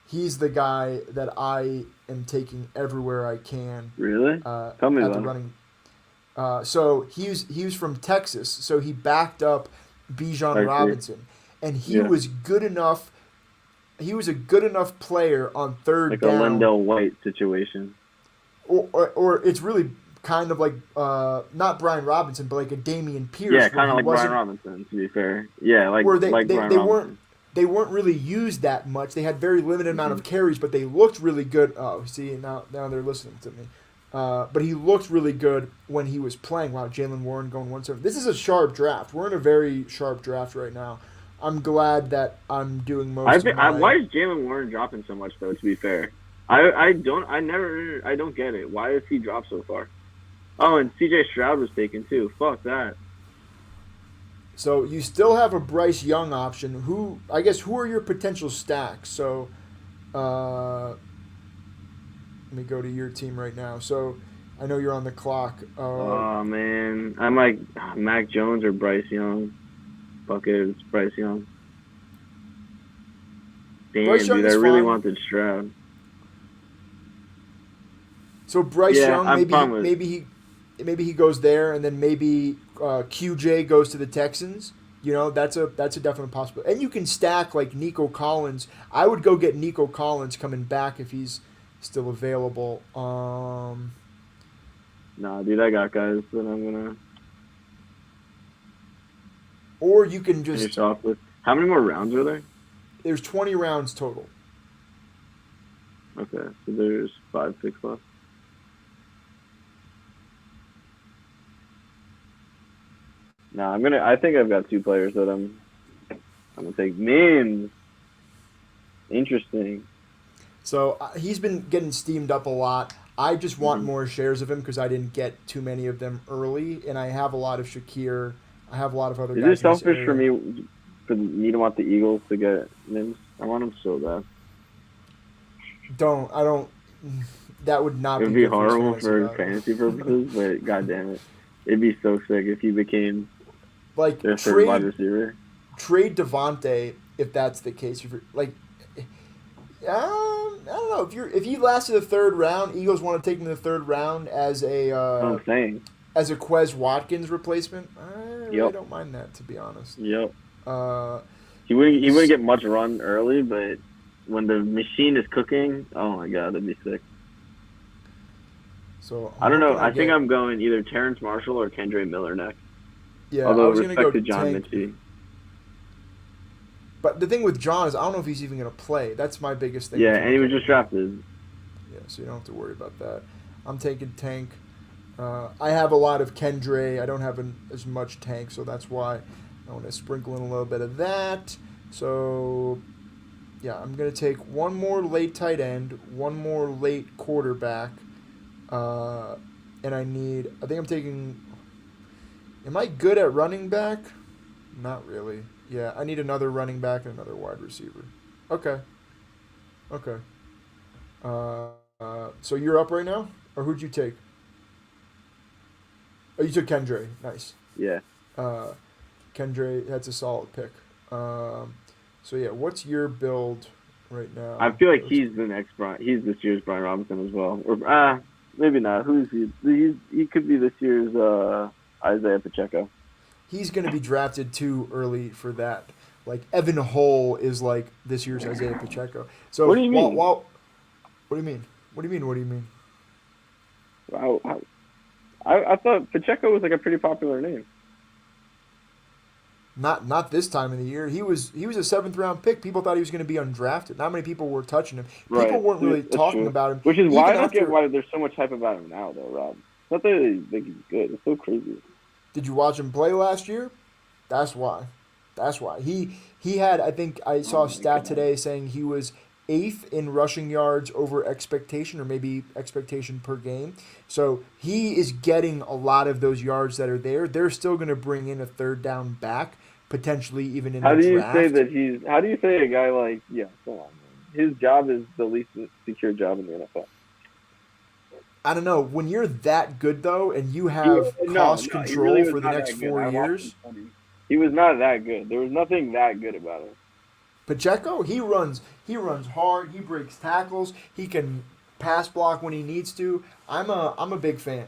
B: He's the guy that I am taking everywhere I can
A: Really? Tell me
B: at the
A: about him.
B: running. So he was from Texas, so he backed up Bijan
A: I see.
B: Robinson, and he
A: Yeah.
B: was good enough. He was a good enough player on third
A: Like a
B: down,
A: Lendell White situation.
B: or it's really kind of like not Brian Robinson, but like a Damian Pierce,
A: Yeah,
B: where
A: kind
B: he
A: of like Brian
B: wasn't,
A: Robinson, to be fair. Yeah,
B: where
A: like Brian
B: weren't
A: Robinson.
B: they weren't really used that much. They had very limited amount
A: Hmm.
B: of carries, but they looked really good. Oh, see now they're listening to me. But he looked really good when he was playing. Wow, Jalen Warren going 1-7. This is a sharp draft. We're in a very sharp draft right now. I'm glad that I'm doing most of my.
A: Why is Jalen Warren dropping so much though? To be fair, I don't get it. Why does he drop so far? Oh, and C.J. Stroud was taken too. Fuck that.
B: So you still have a Bryce Young option. Who are your potential stacks? So let me go to your team right now. So I know you're on the clock.
A: Oh man, I'm like Mac Jones or Bryce Young. Fuck it, it's Bryce Young.
B: Bryce
A: Damn,
B: Young
A: dude, I
B: is
A: really
B: fine.
A: wanted Stroud.
B: So Bryce
A: Yeah,
B: Young,
A: I'm fine with.
B: maybe he goes there, and then maybe QJ goes to the Texans. You know, that's a definite possibility. And you can stack like Nico Collins. I would go get Nico Collins coming back if he's still available.
A: Nah, dude, I got guys that I'm gonna
B: Or you can
A: finish
B: just
A: off with. How many more rounds are there?
B: there's 20 rounds total.
A: Okay, so there's 5 picks left. Nah, I'm gonna. I think I've got two players that I'm gonna take. Mims, interesting.
B: So he's been getting steamed up a lot. I just want
A: Hmm.
B: more shares of him because I didn't get too many of them early, and I have a lot of Shakir. I have a lot of other
A: Is it
B: guys in this
A: selfish
B: area.
A: for me to want the Eagles to get Mims? I want him so bad.
B: Don't I don't. That would
A: It
B: not
A: would
B: be
A: be
B: good for his
A: horrible
B: fantasy
A: for
B: value.
A: fantasy purposes, but god damn it, it'd be so sick if he became
B: Like
A: their third wide receiver.
B: trade Devontae if that's the case. If you're, like, I don't know if he lasted the third round, Eagles want to take him in the third round
A: That's what I'm saying.
B: as a Quez Watkins replacement. I really
A: Yep,
B: don't mind that, to be honest.
A: yep.
B: Uh,
A: He wouldn't get much run early, but when the machine is cooking, oh my god, that'd be sick.
B: so I'm
A: I don't know.
B: hoping I
A: I think
B: get.
A: I'm going either Terrence Marshall or Kendre Miller next.
B: Yeah, I
A: Although
B: was gonna go
A: respect to John
B: tank,
A: Mitchie.
B: but the thing with John is I don't know if he's even gonna play. That's my biggest thing
A: Yeah,
B: with
A: and he was
B: looking
A: just
B: at him.
A: drafted.
B: Yeah, so you don't have to worry about that. I'm taking Tank. I have a lot of Kendre. I don't have as much Tank, so that's why I want to sprinkle in a little bit of that. So, yeah, I'm going to take one more late tight end, one more late quarterback, uh, and I think I'm taking. Am I good at running back? Not really. Yeah, I need another running back and another wide receiver. Okay. Okay. So you're up right now? Or who'd you take? Oh, you took Kendre. Nice.
A: Yeah.
B: Uh, Kendre, that's a solid pick. Um, so yeah, what's your build right
A: I
B: now?
A: feel like
B: Let's,
A: he's the next Brian. He's this year's Brian Robinson as well. Or maybe not. Who's he? He could be this year's Isaiah Pacheco.
B: he's going to be drafted too early for that. Like Evan Hull is like this year's Isaiah Pacheco.
A: What
B: So
A: do you mean?
B: what do you mean? What do you mean? What do you mean?
A: I, I thought Pacheco was like a pretty popular name.
B: Not this time of the year. He was a seventh round pick. People thought he was going to be undrafted. Not many people were touching him. People
A: Right.
B: weren't really
A: That's
B: talking
A: true.
B: about him
A: Which is why I
B: even
A: don't get
B: after.
A: why there's so much hype about him now, though, Rob. Not that they think he's good. It's so crazy.
B: Did you watch him play last year? That's why. That's why. He had, I think I
A: Oh
B: saw a
A: my
B: stat
A: god.
B: today saying he was eighth in rushing yards over expectation, or maybe expectation per game. So he is getting a lot of those yards that are there. They're still going to bring in a third down back, potentially even in
A: How
B: the
A: do you say
B: draft.
A: that he's? How do you say a guy like? Yeah, come on, man. His job is the least secure job in the NFL.
B: I don't know. When you're that good though, and you
A: He
B: have
A: no,
B: cost
A: no, he really
B: control
A: was
B: for the
A: not
B: next
A: that good.
B: four
A: I watched him
B: years,
A: study. He was not that good. There was nothing that good about him.
B: Pacheco, he runs hard, he breaks tackles, he can pass block when he needs to. I'm a big fan.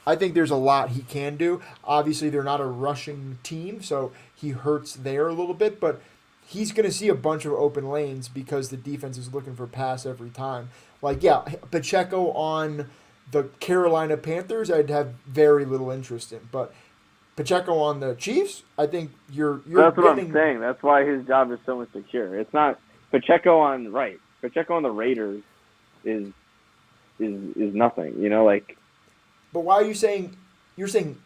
B: I think there's a lot he can do. Obviously they're not a rushing team, so he hurts there a little bit, but he's going to see a bunch of open lanes because the defense is looking for pass every time. Like yeah, Pacheco on the Carolina Panthers I'd have very little interest in, but Pacheco on the Chiefs, I think you're
A: That's what I'm
B: getting.
A: saying. That's why his job is so insecure. It's not Pacheco on right. Pacheco on the Raiders is is nothing. You know, like
B: But why are you saying you're saying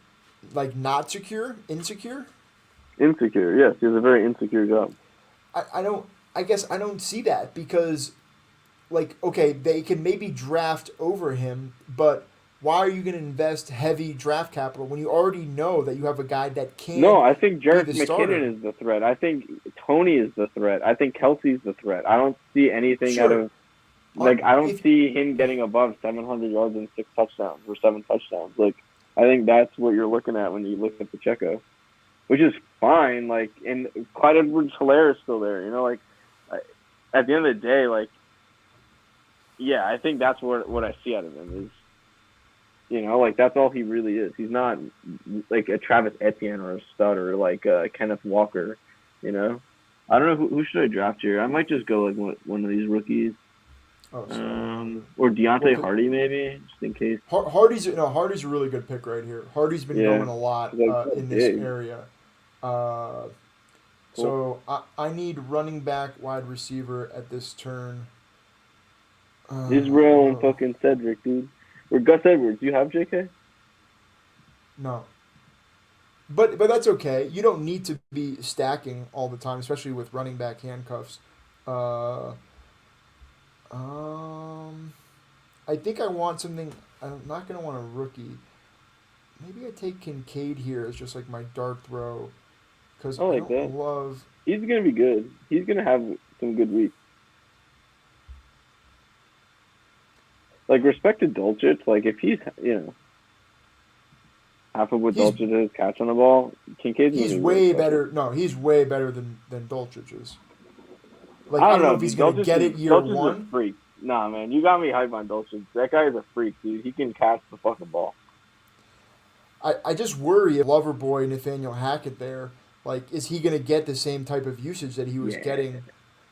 B: like not secure, insecure?
A: insecure. Yes, he has a very insecure job.
B: I don't I guess I don't see that because like okay, they can maybe draft over him, but why are you going to invest heavy draft capital when you already know that you have a guy that
A: No,
B: can
A: I think
B: be
A: Jarek
B: the starter?
A: McKinnon is the threat. I think Tony is the threat. I think Kelsey's the threat. I don't see anything out
B: Sure.
A: of like I don't
B: If
A: see him getting above 700 yards and 6 touchdowns or 7 touchdowns. Like I think that's what you're looking at when you look at Pacheco, which is fine. Like and Clyde Edwards-Helaire is still there. You know, like at the end of the day, like yeah, I think that's what I see out of him is. You know, like that's all he really is. He's not like a Travis Etienne or a stud or like a Kenneth Walker. You know, I don't know who should I draft here. I might just go like one of these rookies,
B: oh,
A: or
B: well,
A: Deontay Hardy maybe, just in case.
B: Hardy's a really good pick right here. Hardy's been
A: Yeah,
B: going a lot
A: like
B: in this
A: big.
B: area. Uh,
A: Cool.
B: so I need running back, wide receiver at this turn.
A: Israel and
B: Oh,
A: fucking Cedric, dude. Or Gus Edwards. Do you have JK?
B: no. But that's okay. You don't need to be stacking all the time, especially with running back handcuffs. Uh, um, I think I want something. I'm not gonna want a rookie. Maybe I take Kincaid here as just like my dart throw, because
A: I
B: I
A: like that.
B: don't love.
A: He's gonna be good. He's gonna have some good weeks. Like respect to Dolchich. Like if he's half of what
B: He's
A: Dolchich is catching the ball, Kincaid's gonna
B: he's
A: be really
B: way
A: special.
B: better. No, he's way better than Dolchich is. Like
A: I
B: I
A: don't
B: don't know
A: know,
B: if he's
A: dude.
B: gonna get it year
A: Dolchich is a
B: one.
A: freak. Nah, man, you got me hyped on Dolchich. That guy is a freak, dude. He can catch the fucking ball.
B: I just worry if Loverboy Nathaniel Hackett there. Like, is he gonna get the same type of usage that he was
A: Yeah,
B: getting?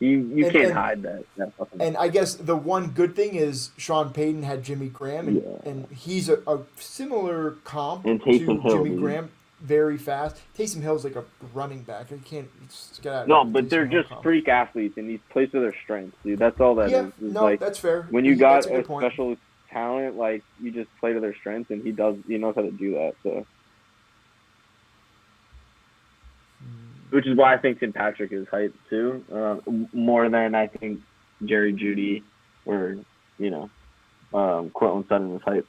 A: you
B: And
A: can't
B: and
A: hide that fucking.
B: and I guess the one good thing is Sean Payton had Jimmy Graham,
A: Yeah,
B: and he's a similar comp
A: and Taysom
B: to
A: Hill,
B: Jimmy
A: dude.
B: Graham, very fast. Taysom Hill's like a running back. You can't just get out of here
A: No,
B: with
A: but
B: Taysom
A: they're
B: Hill
A: just
B: comp.
A: freak athletes, and he plays to their strengths, dude. That's all that
B: Yeah,
A: is. Is
B: no,
A: like
B: that's fair.
A: when you got
B: That's a
A: a
B: good point.
A: special talent, like you just play to their strengths, and he knows how to do that. So, which is why I think Tim Patrick is hyped too, more than I think Jerry Jeudy or Cortland Sutton is hyped.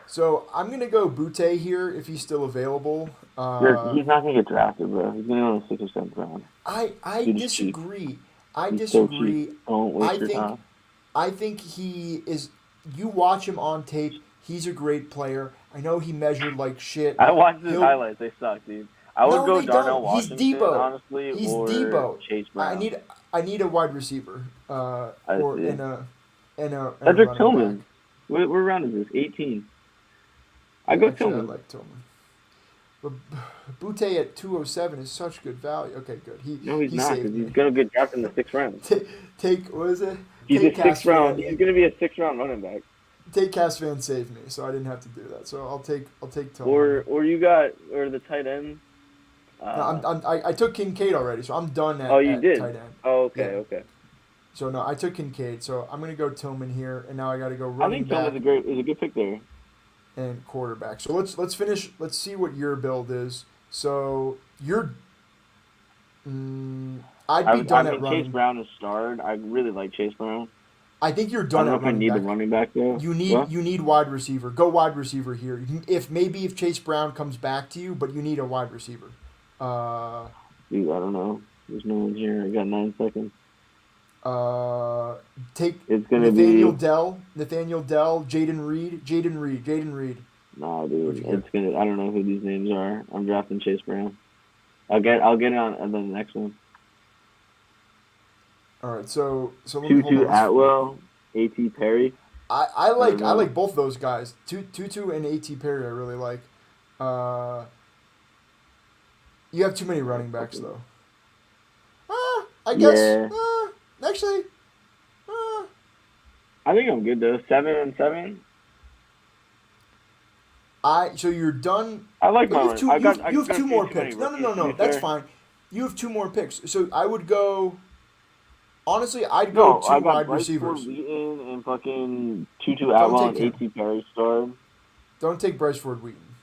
B: So I'm gonna go Butte here if he's still available.
A: He's not gonna get drafted, bro. He's gonna go in the 6th or 7th round.
B: I
A: Dude is cheap.
B: disagree. I
A: He's so cheap.
B: disagree.
A: Don't
B: I
A: waste your
B: think
A: time.
B: I think he is. You watch him on tape. He's a great player. I know he measured like shit.
A: I watched his
B: He'll
A: highlights. They suck, dude. I would
B: no,
A: go
B: they
A: Darnell
B: don't. He's
A: Washington,
B: Debo.
A: honestly,
B: He's
A: or
B: Debo.
A: Chase
B: I
A: Brown.
B: need I need a wide receiver.
A: I
B: Or
A: see.
B: and a
A: Cedric
B: running back.
A: Tillman. What round is this? 18. I go
B: Actually, I
A: Tillman.
B: like Tillman. But Butte at 207 is such good value. Okay, good.
A: No, he's
B: He
A: not,
B: saved
A: because he's
B: me.
A: going to get drafted in the 6th round.
B: Take what is it?
A: He's
B: Take
A: a 6th round.
B: Cast
A: He's going to be a 6th round running back.
B: Take Cast Fan saved me, so I didn't have to do that. So I'll take Tillman.
A: Or you got, or the tight end.
B: No, I took Kincaid already, so I'm done
A: Oh, you
B: at
A: did?
B: tight end.
A: Oh, okay,
B: Yeah.
A: okay.
B: So no, I took Kincaid. So I'm gonna go Tillman here, and now I got to go
A: I
B: running
A: think
B: back
A: Tillman's is a good pick there.
B: and quarterback. So let's finish. Let's see what your build is. So you're, I'd be done at
A: Chase
B: running.
A: Brown is starred. I really like Chase Brown.
B: I think you're
A: I
B: done
A: don't know
B: at
A: if I
B: running
A: need
B: back.
A: the running back though. What?
B: You need wide receiver. Go wide receiver here. If Chase Brown comes back to you, but you need a wide receiver.
A: Dude, I don't know. There's no one here. I got 9 seconds.
B: Take
A: It's gonna
B: Nathaniel
A: be
B: Dell, Jaden Reed.
A: nah,
B: What'd
A: dude.
B: you get?
A: It's gonna. I don't know who these names are. I'm drafting Chase Brown. I'll get it on and then the next one.
B: All right, so let me hold
A: Tutu
B: on.
A: Atwell, A.T. Perry.
B: I
A: don't know.
B: like both those guys. Tutu and A.T. Perry I really like. You have too many running backs though. I guess.
A: Yeah.
B: Actually.
A: I think I'm good though. 7 and 7.
B: So you're done.
A: I like
B: But
A: my.
B: you have
A: I
B: you have
A: got
B: two more
A: too many
B: picks. No,
A: rookies, to
B: no.
A: be
B: That's
A: fair.
B: fine. You have two more picks. So I would go. Honestly, I'd go
A: No,
B: two
A: I got
B: wide
A: Bryce
B: receivers.
A: Ford Wheaton and fucking Tutu
B: Don't
A: Atwell
B: take
A: and
B: him.
A: A.T. Perry starred.
B: Don't take Bryce Ford Wheaton.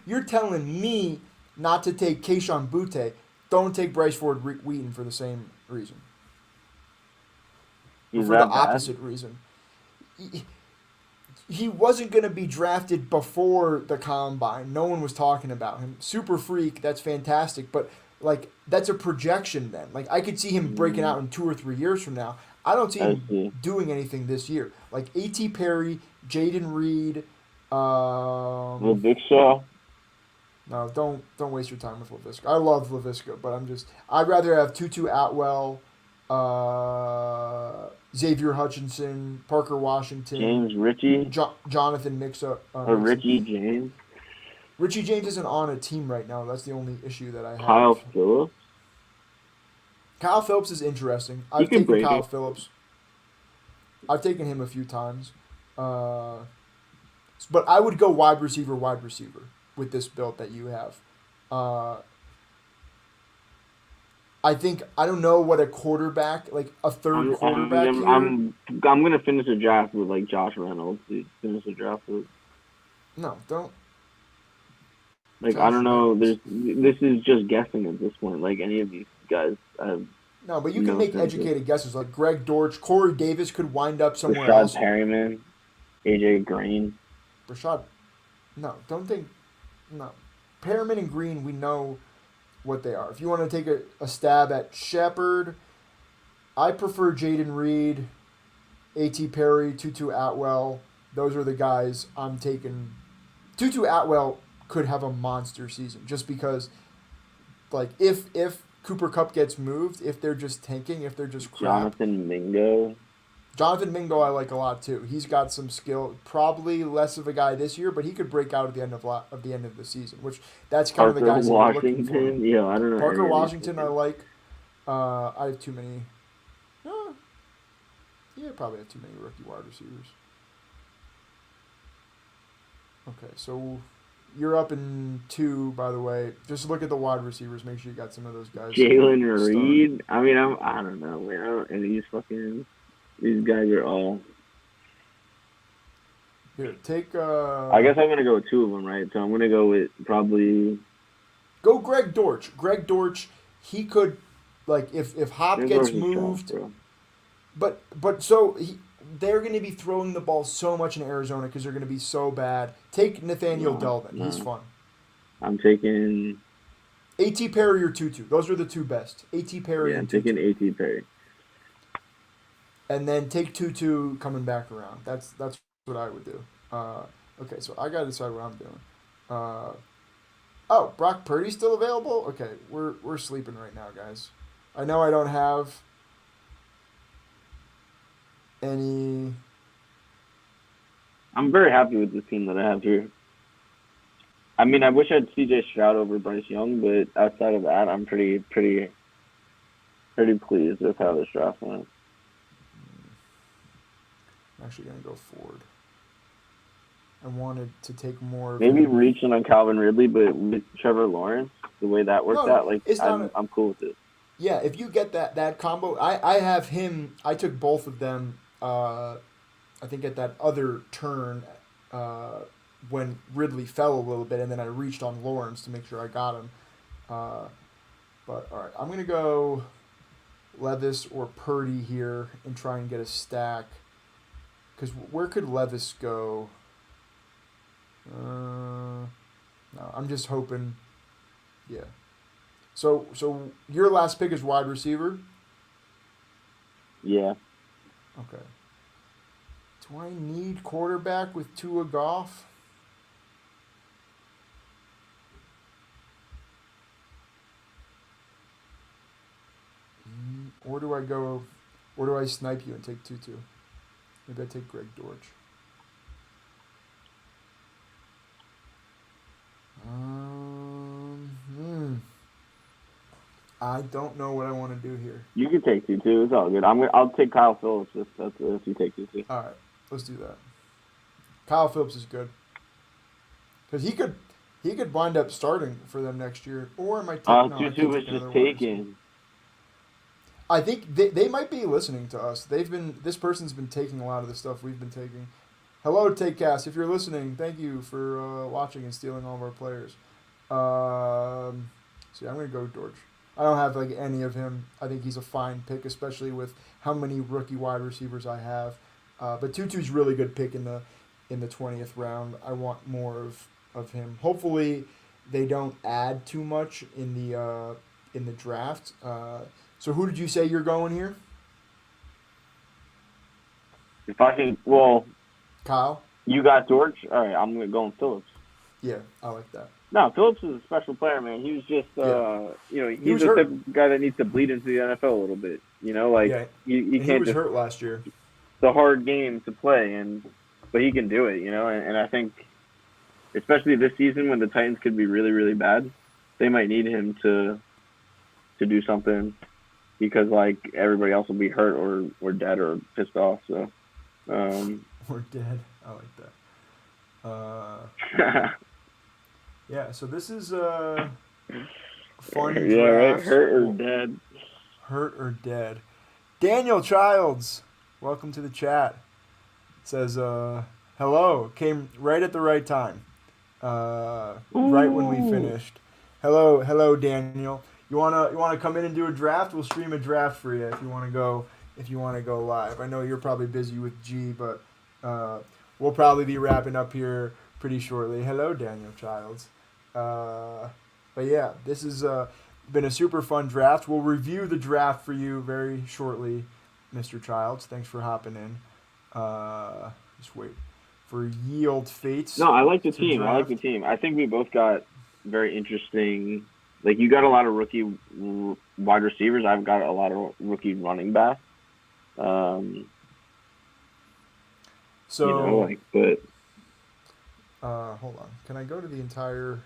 B: You're telling me not to take Keishon Butte. Don't take Bryce Ford Wheaton for the same reason.
A: He's
B: For the
A: that bad?
B: opposite reason. He wasn't going to be drafted before the combine. No one was talking about him. Super freak, that's fantastic. But like that's a projection then. Like I could see him breaking
A: Mm,
B: out in 2 or 3 years from now. I don't see
A: I
B: him
A: see.
B: doing anything this year. Like A.T. Perry, Jaden Reed.
A: Well, Big Shaw,
B: No, don't waste your time with Lavisca. I love Lavisca, but I'd rather have Tutu Atwell, Xavier Hutchinson, Parker Washington,
A: James Ritchie,
B: Jonathan
A: or
B: Mixon.
A: Richie James,
B: Richie James isn't on a team right now. That's the only issue that I
A: Kyle
B: have.
A: Phillips.
B: Kyle Phillips is interesting.
A: He
B: I've
A: could
B: taken
A: break
B: Kyle
A: it.
B: Phillips. I've taken him a few times. Uh, but I would go wide receiver with this build that you have. Uh, I think I don't know what a quarterback, like a third
A: I'm
B: quarterback
A: I'm
B: here.
A: I'm I'm gonna finish the draft with like Josh Reynolds. Dude. Finish the draft with
B: No, don't
A: like I
B: Josh
A: don't know.
B: Reynolds.
A: This is just guessing at this point. Like any of these guys, I have
B: No, but you can
A: no
B: make
A: sense of.
B: educated guesses. Like Greg Dortch, Corey Davis could wind up somewhere
A: Rashad
B: else.
A: Perryman, AJ Green.
B: Rashad, no, don't think. No, Perriman and Green, we know what they are. If you want to take a stab at Shepard, I prefer Jaden Reed, A.T. Perry, Tutu Atwell. Those are the guys I'm taking. Tutu Atwell could have a monster season just because, like, if Cooper Cup gets moved, if they're just tanking, if they're just crap.
A: Jonathan Mingo,
B: Jonathan Mingo I like a lot too. He's got some skill. Probably less of a guy this year, but he could break out at the end of the season, which that's kind of the
A: Parker
B: guys that you're looking for.
A: Washington. Yeah, I don't know
B: Parker
A: any of these
B: Washington I
A: fucking
B: like. I have too many. Uh, yeah, probably have too many rookie wide receivers. Okay, so you're up in two, by the way. Just look at the wide receivers. Make sure you got some of those guys
A: Jalen
B: starting.
A: Reed. I mean, I don't know, man. And these guys are all.
B: Here, take
A: I guess I'm gonna go with two of them, right? So I'm gonna go with probably.
B: go Greg Dortch. Greg Dortch, he could, like, if Hop
A: Greg
B: gets
A: Dortch is trash,
B: moved,
A: bro.
B: but they're going to be throwing the ball so much in Arizona because they're going to be so bad. Take Nathaniel
A: No,
B: Delvin. He's
A: no.
B: fun.
A: I'm taking.
B: A.T. Perry or Tutu. Those are the two best. A.T. Perry
A: Yeah,
B: and
A: I'm taking
B: Tutu.
A: A.T. Perry.
B: And then take Tutu coming back around. That's what I would do. Okay, so I got to decide what I'm doing. Uh, oh, Brock Purdy's still available? Okay, we're sleeping right now, guys. I know I don't have any.
A: I'm very happy with the team that I have here. I mean, I wish I had C.J. Stroud over Bryce Young, but outside of that, I'm pretty pleased with how this draft went.
B: I'm actually going to go forward. I wanted to take more of
A: Maybe
B: him.
A: reaching on Calvin Ridley, but with Trevor Lawrence, the way that worked
B: No,
A: out, like
B: it's not.
A: I'm cool with it.
B: Yeah, if you get that combo, I have him. I took both of them. I think at that other turn, when Ridley fell a little bit, and then I reached on Lawrence to make sure I got him. Uh, but all right, I'm gonna go Levis or Purdy here and try and get a stack. Because where could Levis go? No, I'm just hoping. Yeah. So your last pick is wide receiver.
A: Yeah.
B: Okay. Do I need quarterback with Tua Goff? Or do I go? Or do I snipe you and take Tutu? Maybe I take Greg Dortch. Hmm. I don't know what I want to do here.
A: You can take two too. It's all good. I'll take Kyle Phillips if you take two too.
B: All right, let's do that. Kyle Phillips is good because he could wind up starting for them next year, or I might take no. I
A: Tutu
B: can't
A: was
B: take
A: just
B: another wide receiver.
A: taken.
B: I think they might be listening to us. This person's been taking a lot of the stuff we've been taking. Hello, TakeCast. If you're listening, thank you for watching and stealing all of our players. So yeah, I'm gonna go Dortch. I don't have like any of him. I think he's a fine pick, especially with how many rookie wide receivers I have. But Tutu's really good pick in the 20th round. I want more of him. Hopefully, they don't add too much in in the draft. So who did you say you're going here,
A: If I can, well,
B: Kyle?
A: you got George. All right, I'm gonna go with Phillips.
B: Yeah, I like that.
A: No, Phillips is a special player, man. He was just,
B: Yeah, he
A: he's
B: was
A: the type
B: hurt.
A: of guy that needs to bleed into the NFL a little bit. Like
B: Yeah,
A: you
B: and he
A: can't
B: was
A: just
B: hurt last year.
A: it's a hard game to play, but he can do it. And I think especially this season when the Titans could be really really bad, they might need him to do something because like everybody else will be hurt or dead or pissed off. So.
B: We're dead. I like that. Yeah. So this is a fun
A: Yeah, right.
B: draft.
A: Hurt or dead.
B: Hurt or dead. Daniel Childs, welcome to the chat. Says, hello. Came right at the right time. Right when we
A: Ooh.
B: finished. Hello, Daniel. You wanna come in and do a draft? We'll stream a draft for you if you wanna go. If you wanna go live, I know you're probably busy with G, but we'll probably be wrapping up here pretty shortly. Hello, Daniel Childs. But yeah, this has been a super fun draft. We'll review the draft for you very shortly, Mr. Childs. Thanks for hopping in. Just wait for Yield Fates
A: No, I like the
B: to
A: team. I like the
B: draft.
A: team. I think we both got very interesting. Like you got a lot of rookie wide receivers. I've got a lot of rookie running backs. Um,
B: So,
A: but
B: hold on. Can I go to the entire?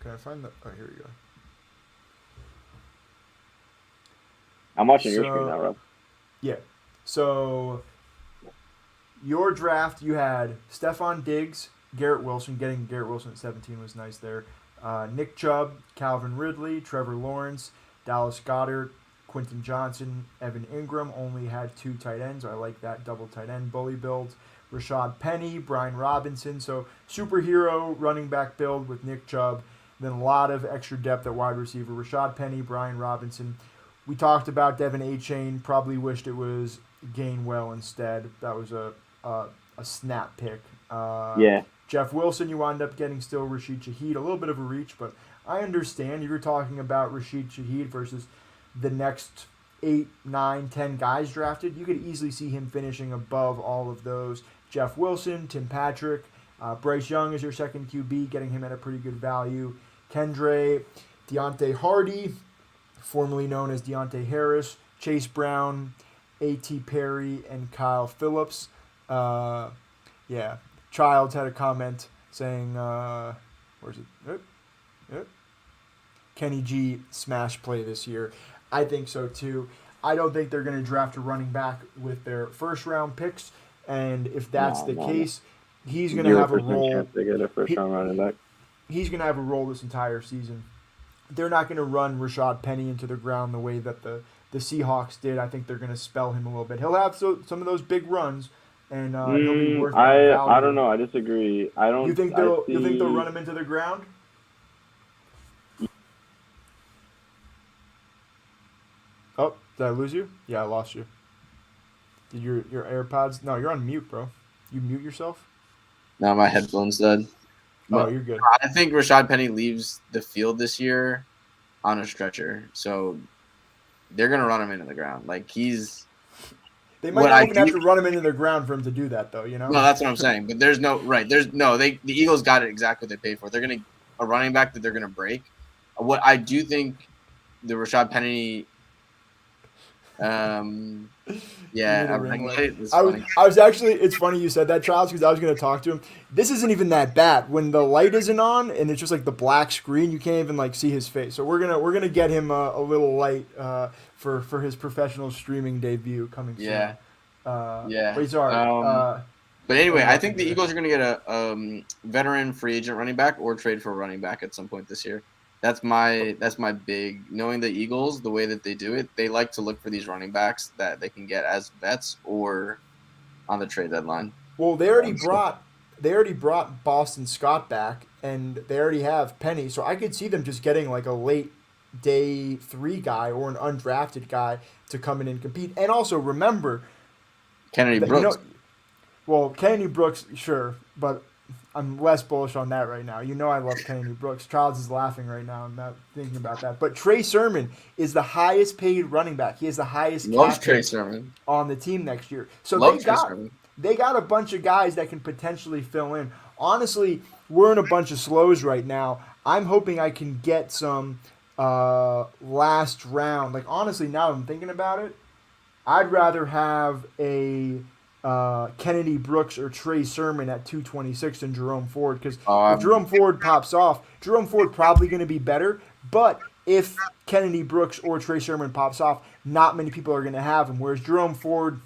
B: Can I find the? Oh, here we go.
A: I'm watching your screen
B: So
A: now, Rob.
B: yeah. So your draft, you had Stephon Diggs, Garrett Wilson. Getting Garrett Wilson at 17 was nice there. Nick Chubb, Calvin Ridley, Trevor Lawrence, Dallas Goddard, Quentin Johnson, Evan Ingram. Only had 2 tight ends. I like that double tight end bully build. Rashad Penny, Brian Robinson. So superhero running back build with Nick Chubb. Then a lot of extra depth at wide receiver. Rashad Penny, Brian Robinson. We talked about Devin A-Chain. Probably wished it was Gainwell instead. That was a snap pick.
A: Yeah.
B: Jeff Wilson, you wind up getting still Rashid Shaheed. A little bit of a reach, but I understand. You're talking about Rashid Shaheed versus the next 8, 9, 10 guys drafted. You could easily see him finishing above all of those. Jeff Wilson, Tim Patrick, Bryce Young is your second QB, getting him at a pretty good value. Kendre, Deontay Hardy, formerly known as Deontay Harris, Chase Brown, A.T. Perry, and Kyle Phillips. Yeah. Childs had a comment saying, where's it? Yep. Kenny G smash play this year. I think so too. I don't think they're going to draft a running back with their first round picks, and if that's the
A: No.
B: case, he's going to have a
A: 0%
B: role.
A: chance they get a first
B: He,
A: round running back.
B: he's going to have a role this entire season. They're not going to run Rashad Penny into the ground the way that the Seahawks did. I think they're going to spell him a little bit. He'll have some of those big runs, and he'll be worth that
A: I don't
B: value.
A: know. I disagree. I don't.
B: You think
A: I
B: they'll
A: see.
B: run him into the ground? Oh, did I lose you? Yeah, I lost you. Did your AirPods? No, you're on mute, bro. You mute yourself?
C: Now my headphones dead.
B: Oh,
C: But
B: you're good.
C: I think Rashad Penny leaves the field this year on a stretcher, so they're gonna run him into the ground. Like he's
B: They might
C: what
B: not
C: I
B: even have
C: do.
B: to run him into the ground for him to do that, though. You know?
C: No, that's what I'm saying. But there's no right. There's no. The Eagles got it exactly what they paid for. They're gonna a running back that they're gonna break. What I do think the Rashad Penny. Yeah,
B: Give me the
C: I'm
B: ring
C: like,
B: light.
C: it's
B: I was,
C: funny.
B: I was actually. It's funny you said that, Charles, because I was going to talk to him. This isn't even that bad. When the light isn't on and it's just like the black screen, you can't even like see his face. So we're gonna get him a little light for his professional streaming debut coming soon.
C: Yeah. Yeah.
B: Wait, sorry.
C: But anyway,
B: I'm
C: I
B: looking
C: think the
B: here.
C: Eagles are going to get a veteran free agent running back or trade for a running back at some point this year. That's my big. Knowing the Eagles, the way that they do it, they like to look for these running backs that they can get as vets or on the trade deadline.
B: Well, they already brought Boston Scott back, and they already have Penny. So I could see them just getting like a late day 3 guy or an undrafted guy to come in and compete. And also remember
C: Kennedy
B: that
C: Brooks.
B: well, Kennedy Brooks, sure, but I'm less bullish on that right now. You know I love Kennedy Brooks. Charles is laughing right now. I'm not thinking about that. But Trey Sermon is the highest paid running back. He has the highest
C: Loves
B: cap
C: Trey
B: hit
C: Sermon.
B: on the team next year. So
C: Love Trey Sermon.
B: they got a bunch of guys that can potentially fill in. Honestly, we're in a bunch of slows right now. I'm hoping I can get some last round. Like honestly, now I'm thinking about it, I'd rather have a Kennedy Brooks or Trey Sermon at 226 than Jerome Ford because if Jerome Ford pops off, Jerome Ford probably going to be better. But if Kennedy Brooks or Trey Sermon pops off, not many people are going to have him. Whereas Jerome Ford,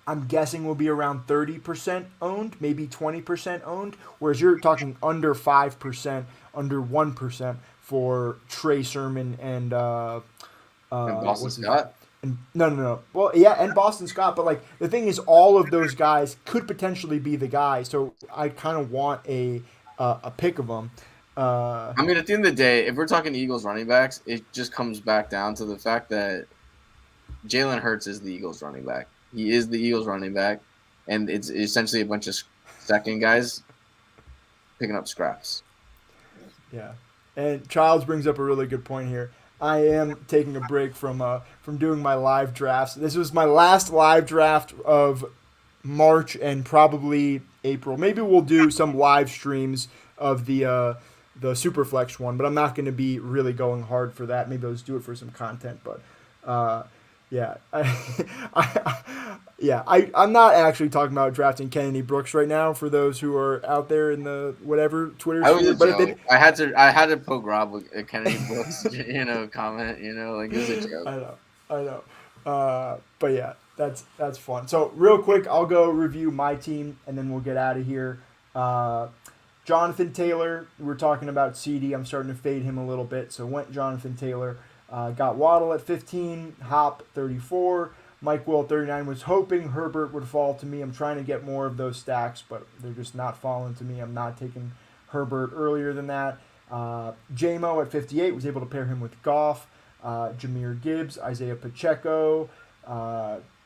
B: I'm guessing will be around 30% owned, maybe 20% owned. Whereas you're talking under 5%, under 1% for Trey Sermon and
C: And Boston
B: what's his
C: Scott.
B: and no. Well, yeah, and Boston Scott, but like the thing is, all of those guys could potentially be the guy. So I kind of want a pick of them.
C: I mean, at the end of the day, if we're talking Eagles running backs, it just comes back down to the fact that Jalen Hurts is the Eagles running back. He is the Eagles running back, and it's essentially a bunch of second guys picking up scraps.
B: Yeah, and Childs brings up a really good point here. I am taking a break from doing my live drafts. This was my last live draft of March and probably April. Maybe we'll do some live streams of the Superflex one, but I'm not going to be really going hard for that. Maybe I'll just do it for some content, but yeah, I'm not actually talking about drafting Kennedy Brooks right now. For those who are out there in the whatever Twitter,
C: I was a
B: but
C: joke. I had to poke Rob a Kennedy Brooks, comment. Like it was a joke.
B: I know. But yeah, that's fun. So real quick, I'll go review my team and then we'll get out of here. Jonathan Taylor, we're talking about CD. I'm starting to fade him a little bit, so went Jonathan Taylor. Got Waddle at 15, Hop 34, Mike Will 39. Was hoping Herbert would fall to me. I'm trying to get more of those stacks, but they're just not falling to me. I'm not taking Herbert earlier than that. JMO at 58 was able to pair him with Goff, Jameer Gibbs, Isaiah Pacheco,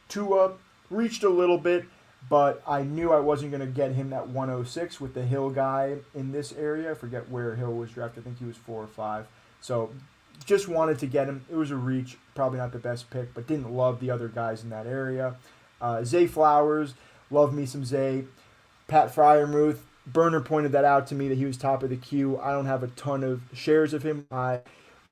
B: Tua reached a little bit, but I knew I wasn't going to get him at 106 with the Hill guy in this area. I forget where Hill was drafted. I think he was 4 or 5. So just wanted to get him. It was a reach, probably not the best pick, but didn't love the other guys in that area. Zay Flowers, love me some Zay. Pat Fryermuth, Burner pointed that out to me that he was top of the queue. I don't have a ton of shares of him. I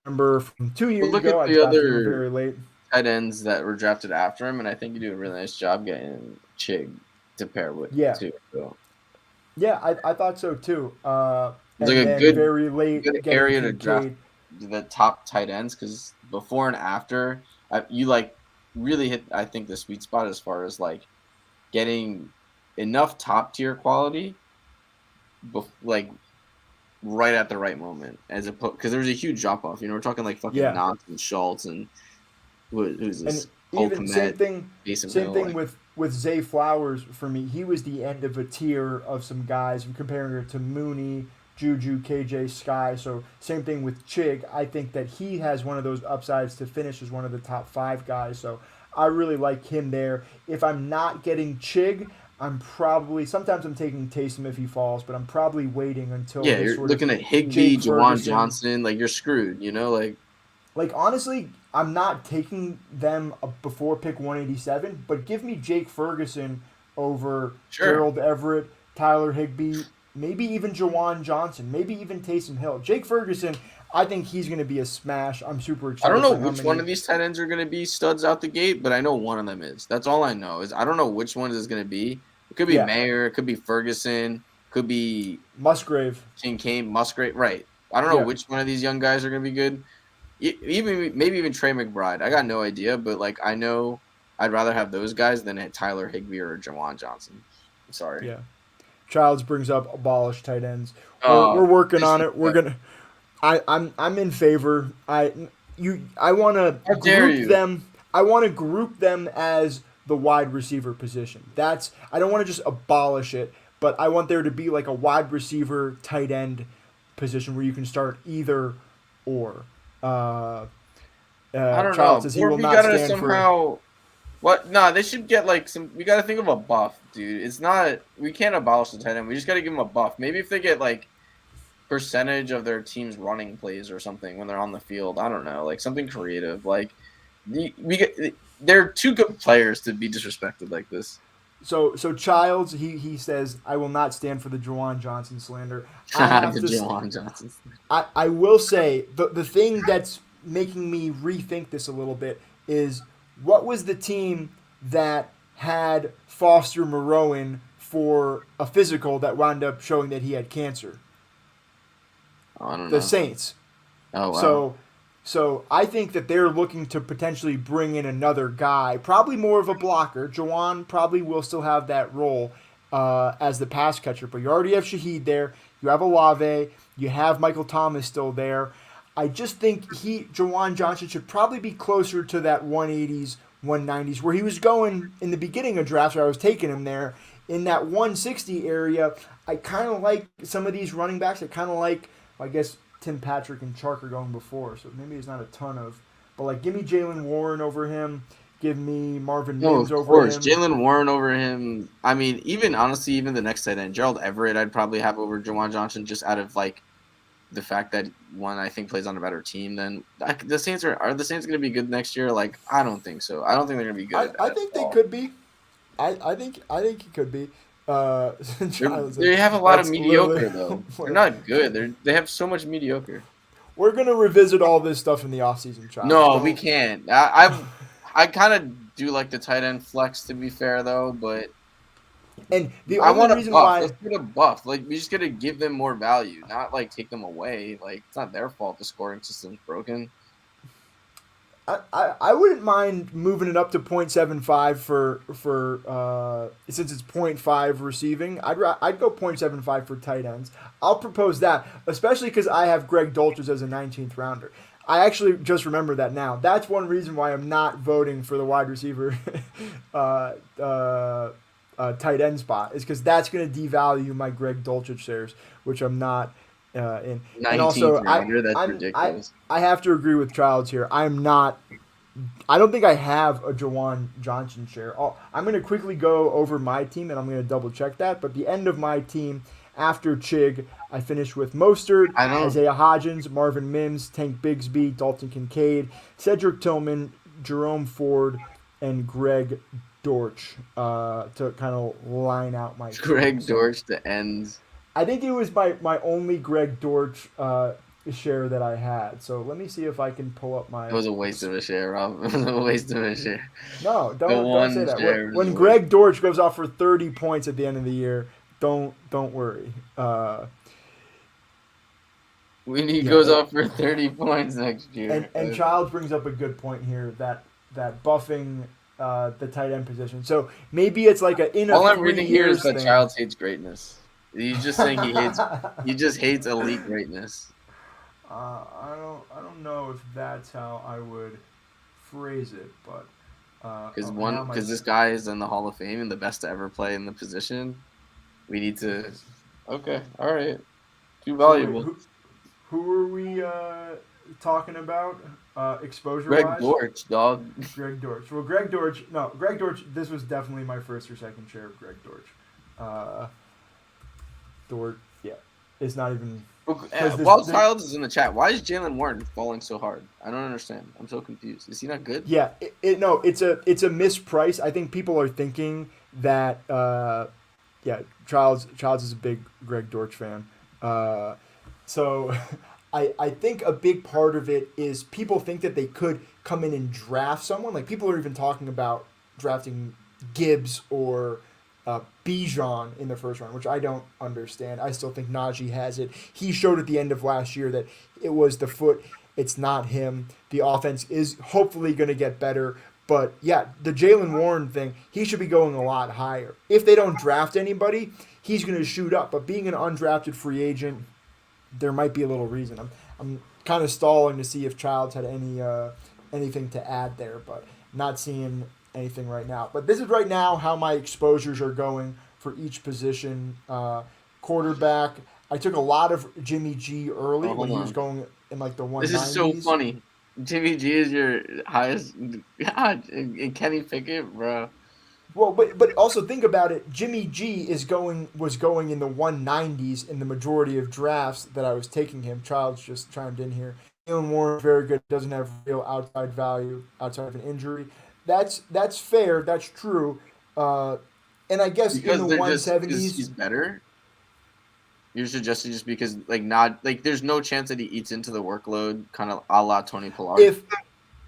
B: remember from 2 years ago, I drafted him very late.
C: Tight ends that were drafted after him, and I think you do a really nice job getting Chig to pair with. Too. So.
B: Yeah, I thought so too.
C: It's like a good,
B: very late
C: good area to draft the top tight ends because before and after, you really hit, I think, the sweet spot as far as like getting enough top tier quality, right at the right moment, as opposed because there was a huge drop off. We're talking like fucking Knox and Schultz and who's this?
B: And even same thing with Zay Flowers for me. He was the end of a tier of some guys. I'm comparing her to Mooney, Juju, KJ, Sky. So same thing with Chig. I think that he has one of those upsides to finish as one of the top 5 guys. So I really like him there. If I'm not getting Chig, sometimes I'm taking Taysom if he falls, but I'm probably waiting until
C: you're looking at Higbee, Juwan Johnson, like you're screwed,
B: Like honestly, I'm not taking them before pick 187, but give me Jake Ferguson over Gerald Everett, Tyler Higbee, maybe even Juwan Johnson, maybe even Taysom Hill. Jake Ferguson, I think he's going to be a smash. I'm super excited.
C: I don't know which one of these tight ends are going to be studs out the gate, but I know one of them is. That's all I know. I don't know which one is going to be. It could be Mayer, it could be Ferguson, could be
B: Musgrave,
C: Kincaid, Musgrave. Right. I don't know which one of these young guys are going to be good. Maybe even Trey McBride. I got no idea, but I know I'd rather have those guys than Tyler Higbee or Juwan Johnson. I'm sorry.
B: Yeah. Childs brings up abolish tight ends. We're working on it. We're gonna. I'm in favor. I want to group them. I want to group them as the wide receiver position. I don't want to just abolish it, but I want there to be like a wide receiver tight end position where you can start either or.
C: I don't know.
B: Says he will not stand
C: somehow What? No, they should get like some. We got to think of a buff, dude. It's not. We can't abolish the tight end. We just got to give them a buff. Maybe if they get like percentage of their team's running plays or something when they're on the field. I don't know, like something creative. Like we get. They're too good players to be disrespected like this.
B: So Childs, he says, I will not stand for the Jawan Johnson slander. I have
C: The
B: to.
C: Jawan Johnson.
B: I will say the thing that's making me rethink this a little bit is what was the team that had Foster Moreau for a physical that wound up showing that he had cancer?
C: Oh, I don't
B: The
C: know.
B: Saints.
C: Oh wow.
B: So I think that they're looking to potentially bring in another guy, probably more of a blocker. Jawan probably will still have that role as the pass catcher, but you already have Shaheed there. You have Olave. You have Michael Thomas still there. I just think Jawan Johnson should probably be closer to that 180s, 190s, where he was going in the beginning of drafts where I was taking him there. In that 160 area, I kind of like some of these running backs. I kind of like, I guess, Tim Patrick and Chark are going before, so maybe it's not a ton of. But, like, give me Jalen Warren over him. Give me Marvin
C: No,
B: Mims
C: of
B: over
C: course.
B: him.
C: Jalen Warren over him. I mean, even honestly, even the next tight end, Gerald Everett, I'd probably have over Jawan Johnson just out of like the fact that one I think plays on a better team than the Saints are the Saints going to be good next year? Like I don't think so. I don't think they're going to be good.
B: I
C: At
B: think they
C: all.
B: could be. I think it could be.
C: They have a lot of
B: That's
C: mediocre
B: literally-
C: though. They're not good. They have so much mediocre.
B: We're gonna revisit all this stuff in the offseason, child.
C: No, we can't. I kind of do like the tight end flex to be fair though, but
B: And the
C: I
B: only
C: want a
B: reason
C: buff.
B: why
C: Let's get a buff. Like we just gotta give them more value, not like take them away. Like it's not their fault the scoring system's broken.
B: I wouldn't mind moving it up to 0.75 for since it's 0.5 receiving. I'd go 0.75 for tight ends. I'll propose that, especially because I have Greg Dulcich as a 19th rounder. I actually just remember that now. That's one reason why I'm not voting for the wide receiver tight end spot is because that's going to devalue my Greg Dulcich shares, which I'm not in. And
C: 19th
B: also,
C: rounder, that's
B: I'm,
C: ridiculous.
B: I have to agree with Childs here. I'm not. I don't think I have a Jawan Johnson share. I'm going to quickly go over my team, and I'm going to double check that. But the end of my team, after Chig, I finished with Mostert, Isaiah Hodgins, Marvin Mims, Tank Bigsby, Dalton Kincaid, Cedric Tillman, Jerome Ford, and Greg Dortch to kind of line out my
C: Greg
B: team.
C: Dortch to end.
B: I think it was my only Greg Dortch share that I had. So let me see if I can pull up my.
C: It was a waste of a share, Rob. It was a waste of a share.
B: No, don't say that.
C: share
B: When
C: was
B: Greg Dortch goes off for 30 points at the end of the year, don't worry.
C: When he goes off for 30 points next year.
B: And Childs brings up a good point here that buffing the tight end position. So maybe it's like
C: all I'm reading here is that
B: thing.
C: Childs hates greatness. He's just saying he just hates elite greatness.
B: I don't know if that's how I would phrase it, but
C: Because this guy is in the Hall of Fame and the best to ever play in the position. We need to. Okay, all right. Too valuable.
B: Who are we talking about? Exposure.
C: Greg Dortch, dog.
B: Greg Dortch. Well, Greg Dortch. No, Greg Dortch. This was definitely my first or second share of Greg Dortch. Dortch. Yeah, it's not even.
C: While Childs is in the chat, why is Jalen Warren falling so hard? I don't understand. I'm so confused. Is he not good?
B: Yeah, it's a misprice. I think people are thinking that Childs is a big Greg Dortch fan. So I think a big part of it is people think that they could come in and draft someone. Like people are even talking about drafting Gibbs or Bijan in the first round, which I don't understand. I still think Najee has it. He showed at the end of last year that it was the foot. It's not him. The offense is hopefully going to get better. But, yeah, the Jalen Warren thing, he should be going a lot higher. If they don't draft anybody, he's going to shoot up. But being an undrafted free agent, there might be a little reason. I'm kind of stalling to see if Childs had anything to add there, but not seeing anything right now. But this is right now how my exposures are going for each position. Quarterback, I took a lot of Jimmy G early when he was going in like the 190s.
C: This is so funny. Jimmy G is your highest. God, and Kenny Pickett, bro.
B: Well, but also think about it. Jimmy G was going in the 190s in the majority of drafts that I was taking him. Childs just chimed in here. Jalen Warren is very good. Doesn't have real outside value outside of an injury. That's fair. That's true. Uh, and I guess in the
C: Because they're just because
B: 170s,
C: he's better. You're suggesting just because not there's no chance that he eats into the workload, kind of a la Tony Pollard.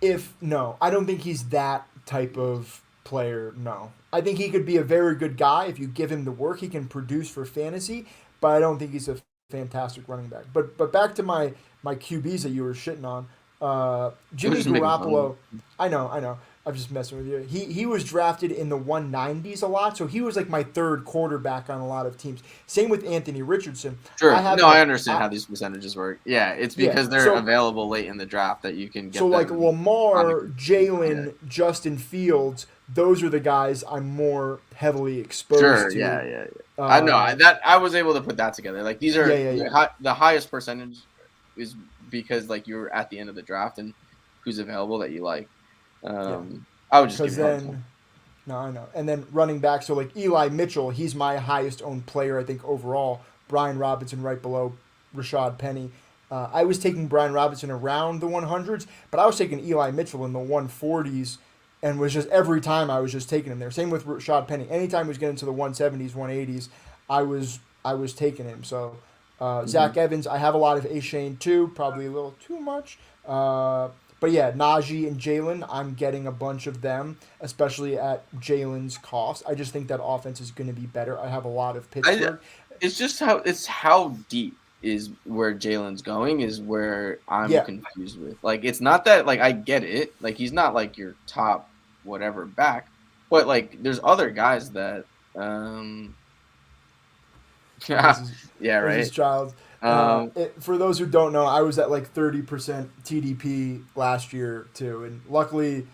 B: if no, I don't think he's that type of player. No, I think he could be a very good guy if you give him the work. He can produce for fantasy, but I don't think he's a fantastic running back. But back to my QBs that you were shitting on.
C: We're
B: Jimmy
C: just making fun of him.
B: Garoppolo. I know. I'm just messing with you. He was drafted in the 190s a lot, so he was like my third quarterback on a lot of teams. Same with Anthony Richardson.
C: Sure. I understand
B: I,
C: how these percentages work. Yeah, it's
B: yeah.
C: because they're available late in the draft that you can get.
B: So like
C: them
B: Lamar,
C: yeah.
B: Jalen, Justin Fields, those are the guys I'm more heavily exposed
C: Sure.
B: to.
C: Yeah. I know I was able to put that together. Like these are the highest percentage is because like you're at the end of the draft and who's available that you like. I would just give
B: then. No, I know. And then running back, so like Eli Mitchell, he's my highest owned player, I think, overall. Brian Robinson right below Rashad Penny. I was taking Brian Robinson around the 100s, but I was taking Eli Mitchell in the 140s and was just every time I was just taking him there. Same with Rashad Penny. Anytime he was getting to the 170s, 180s, I was taking him. So Zach Evans, I have a lot of A-Shane too, probably a little too much. But yeah, Najee and Jalen, I'm getting a bunch of them, especially at Jalen's cost. I just think that offense is going to be better. I have a lot of Pittsburgh.
C: It's just how deep is where Jalen's going is where I'm confused with. Like it's not that like I get it. Like he's not like your top whatever back, but like there's other guys that yeah, right.
B: This is Childs. For those who don't know, I was at like 30% TDP last year too, and luckily,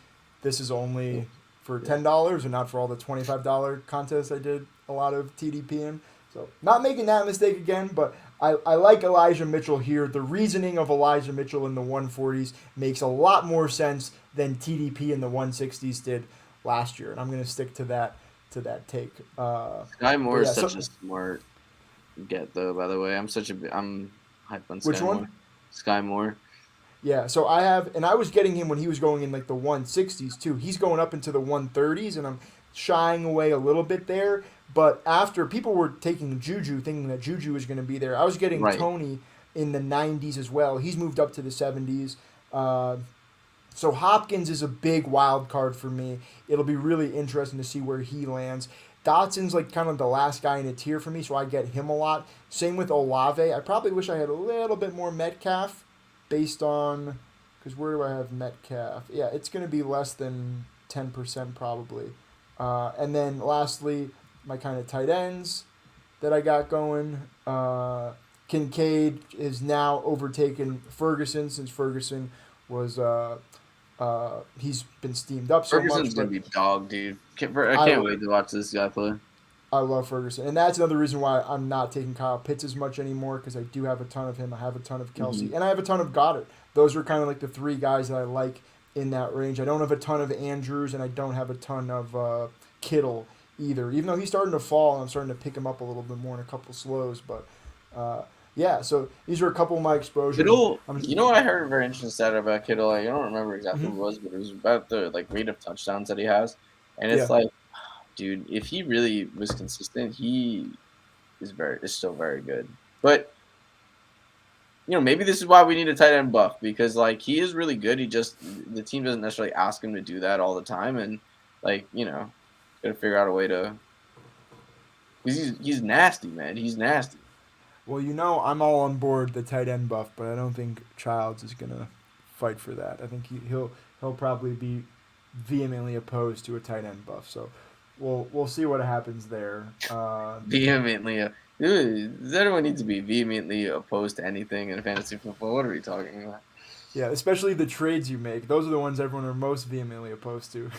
B: this is only for $10 and not for all the $25 contests I did a lot of TDP in. So not making that mistake again, but I like Elijah Mitchell here. The reasoning of Elijah Mitchell in the 140s makes a lot more sense than TDP in the 160s did last year, and I'm going to stick to that take.
C: Sky Moore is such a smart get though. By the way, I'm hyped on Sky
B: Which
C: Moore.
B: one?
C: Sky Moore.
B: Yeah, so I was getting him when he was going in like the 160s too. He's going up into the 130s, and I'm shying away a little bit there. But after people were taking Juju, thinking that Juju was going to be there, I was getting Tony in the 90s as well. He's moved up to the 70s. So Hopkins is a big wild card for me. It'll be really interesting to see where he lands. Dotson's like kind of the last guy in a tier for me, so I get him a lot. Same with Olave. I probably wish I had a little bit more Metcalf based on, because where do I have Metcalf? Yeah, it's going to be less than 10% probably. And then lastly, my kind of tight ends that I got going. Kincaid is now overtaken Ferguson since Ferguson was he's been steamed up so
C: Ferguson's
B: much.
C: Ferguson's gonna be dog, dude. I can't wait to watch this guy play.
B: I love Ferguson, and that's another reason why I'm not taking Kyle Pitts as much anymore, because I do have a ton of him. I have a ton of Kelsey, and I have a ton of Goddard. Those are kind of like the three guys that I like in that range. I don't have a ton of Andrews, and I don't have a ton of Kittle either, even though he's starting to fall, and I'm starting to pick him up a little bit more in a couple slows. But yeah, so these are a couple of my exposures.
C: Kittle, you know what I heard a very interesting stat about Kittle? I don't remember exactly what it was, but it was about the rate of touchdowns that he has, and it's like, dude, if he really was consistent, he is still very good. But maybe this is why we need a tight end buff, because he is really good. The team doesn't necessarily ask him to do that all the time, and got to figure out a way to. He's nasty, man. He's nasty.
B: Well, I'm all on board the tight end buff, but I don't think Childs is gonna fight for that. I think he'll probably be vehemently opposed to a tight end buff. So we'll see what happens there.
C: Vehemently, does everyone need to be vehemently opposed to anything in fantasy football? What are we talking about?
B: Yeah, especially the trades you make. Those are the ones everyone are most vehemently opposed to.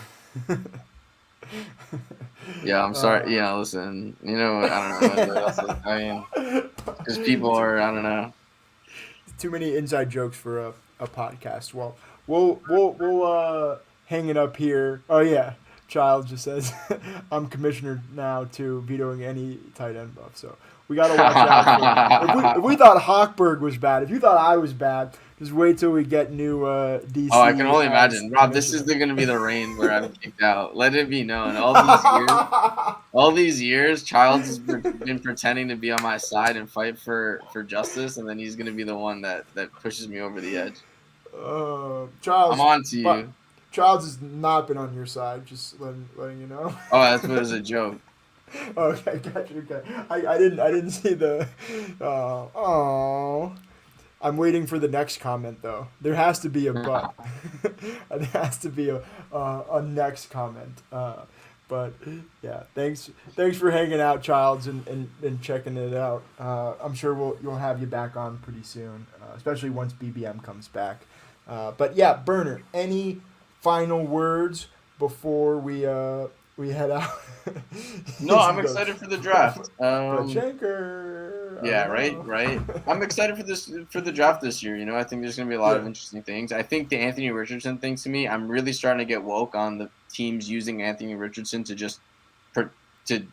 C: Yeah, I'm sorry. Listen, I don't know. I mean, because people are, I don't know.
B: Too many inside jokes for a podcast. Well, We'll hang it up here. Oh yeah, Child just says I'm commissioner now too, vetoing any tight end buff. So we got to watch out for. If we thought Hochberg was bad, if you thought I was bad, just wait till we get new DC.
C: Oh, I can only
B: as
C: imagine. Rob, this is
B: commissioner.
C: going to be the reign where I'm kicked out. Let it be known. All these years, Childs has been pretending to be on my side and fight for justice, and then he's going to be the one that pushes me over the edge. I'm
B: Child's,
C: on to
B: but
C: you.
B: Child's has not been on your side. Just letting you know.
C: Oh, that's what is a joke.
B: Okay, gotcha. Okay, I didn't see the. Oh, I'm waiting for the next comment though. There has to be a but. There has to be a next comment. But yeah, thanks for hanging out, Childs, and checking it out. I'm sure you'll have you back on pretty soon, especially once BBM comes back. But yeah, Burner, any final words before we head out?
C: No, I'm excited for the draft. Yeah, right. I'm excited for the draft this year. I think there's going to be a lot of interesting things. I think the Anthony Richardson thing to me, I'm really starting to get woke on the teams using Anthony Richardson to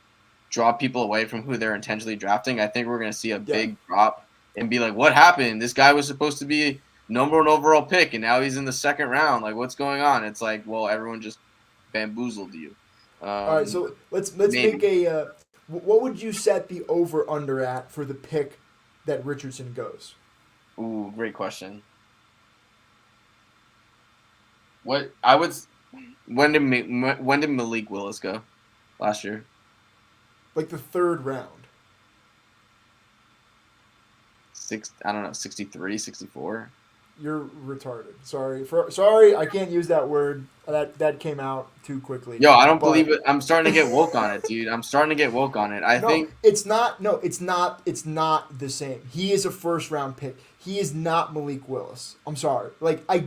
C: draw people away from who they're intentionally drafting. I think we're going to see a big drop and be like, what happened? This guy was supposed to be number one overall pick, and now he's in the second round. Like, what's going on? It's like, well, everyone just bamboozled you.
B: All right, so let's make a. What would you set the over under at for the pick that Richardson goes?
C: Ooh, great question. What I would. When did Malik Willis go last year?
B: Like the third round.
C: I don't know, 63, 64.
B: You're retarded. Sorry, I can't use that word. That came out too quickly.
C: Yo, I don't believe it. I'm starting to get woke on it, dude. I'm starting to get woke on it. I think
B: it's not. No, it's not. It's not the same. He is a first round pick. He is not Malik Willis. I'm sorry. Like I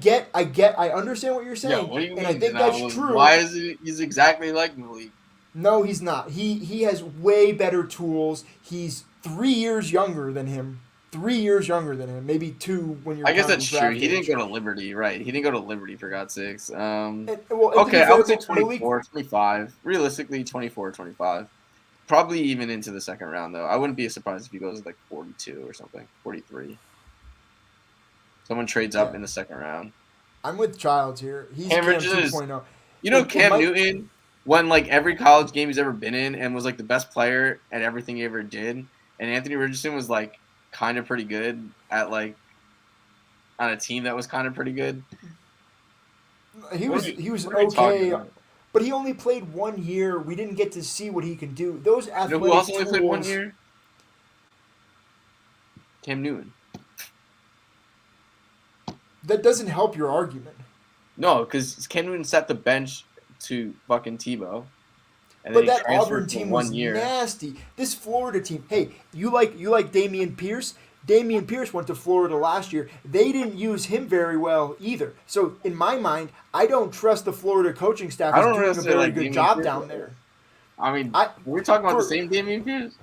B: understand what you're saying,
C: what do you mean?
B: I think that's true.
C: Why is it? He's exactly like Malik.
B: No, he's not. He has way better tools. He's 3 years younger than him. 3 years younger than him, maybe 2 when you're.
C: I guess that's true. He didn't go to Liberty, right? He didn't go to Liberty, for God's sakes. Okay, I would say 24, 25. Realistically, 24, 25. Probably even into the second round, though. I wouldn't be surprised if he goes like 42 or something, 43. Someone trades up in the second round.
B: I'm with Childs here. He's Cam 2.0.
C: Cam Newton won like every college game he's ever been in and was like the best player at everything he ever did. And Anthony Richardson was like kind of pretty good at like on a team that was kind of pretty good.
B: He was okay, but he only played 1 year. We didn't get to see what he can do. Those athletic
C: who else only
B: tools,
C: played 1 year? Cam Newton.
B: That doesn't help your argument.
C: No, because Cam Newton set the bench to fucking Tebow.
B: But that Auburn team was nasty. This Florida team. Hey, you like Dameon Pierce? Dameon Pierce went to Florida last year. They didn't use him very well either. So in my mind, I don't trust the Florida coaching staff is doing a very good job down there.
C: I mean, we're talking about the same Dameon Pierce.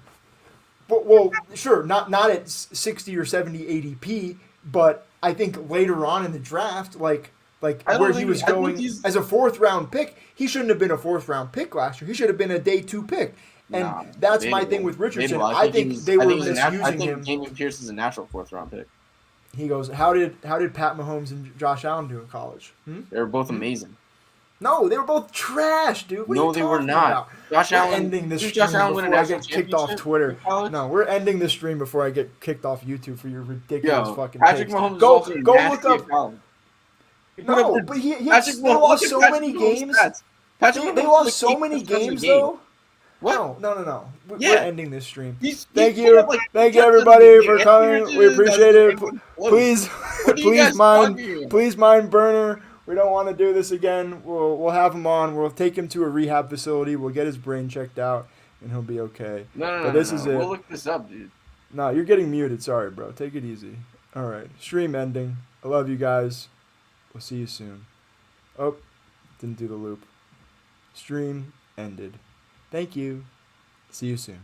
B: Well, sure, not at 60 or 70 ADP, but I think later on in the draft, like where he was going as a fourth round pick, he shouldn't have been a fourth round pick last year. He should have been a day 2 pick. And that's my thing with Richardson. I think they were misusing him. I think
C: Dameon Pierce is a natural fourth round pick.
B: He goes, how did Pat Mahomes and Josh Allen do in college?
C: They were both amazing.
B: No, they were both trash, dude.
C: No, they were not. Josh Allen.
B: Ending this stream before I get kicked off Twitter. No, we're ending this stream before I get kicked off YouTube for your ridiculous fucking
C: Patrick
B: takes.
C: Mahomes
B: go
C: look
B: up. No, but they lost so many games. They lost so many games, though.
C: What?
B: No. We're ending this stream.
C: Thank you
B: everybody for coming. We appreciate it. Please mind Burner. We don't want to do this again. We'll have him on. We'll take him to a rehab facility. We'll get his brain checked out, and he'll be okay.
C: No. This is it. We'll look this up, dude.
B: No, you're getting muted. Sorry, bro. Take it easy. All right. Stream ending. I love you guys. We'll see you soon. Oh, didn't do the loop. Stream ended. Thank you. See you soon.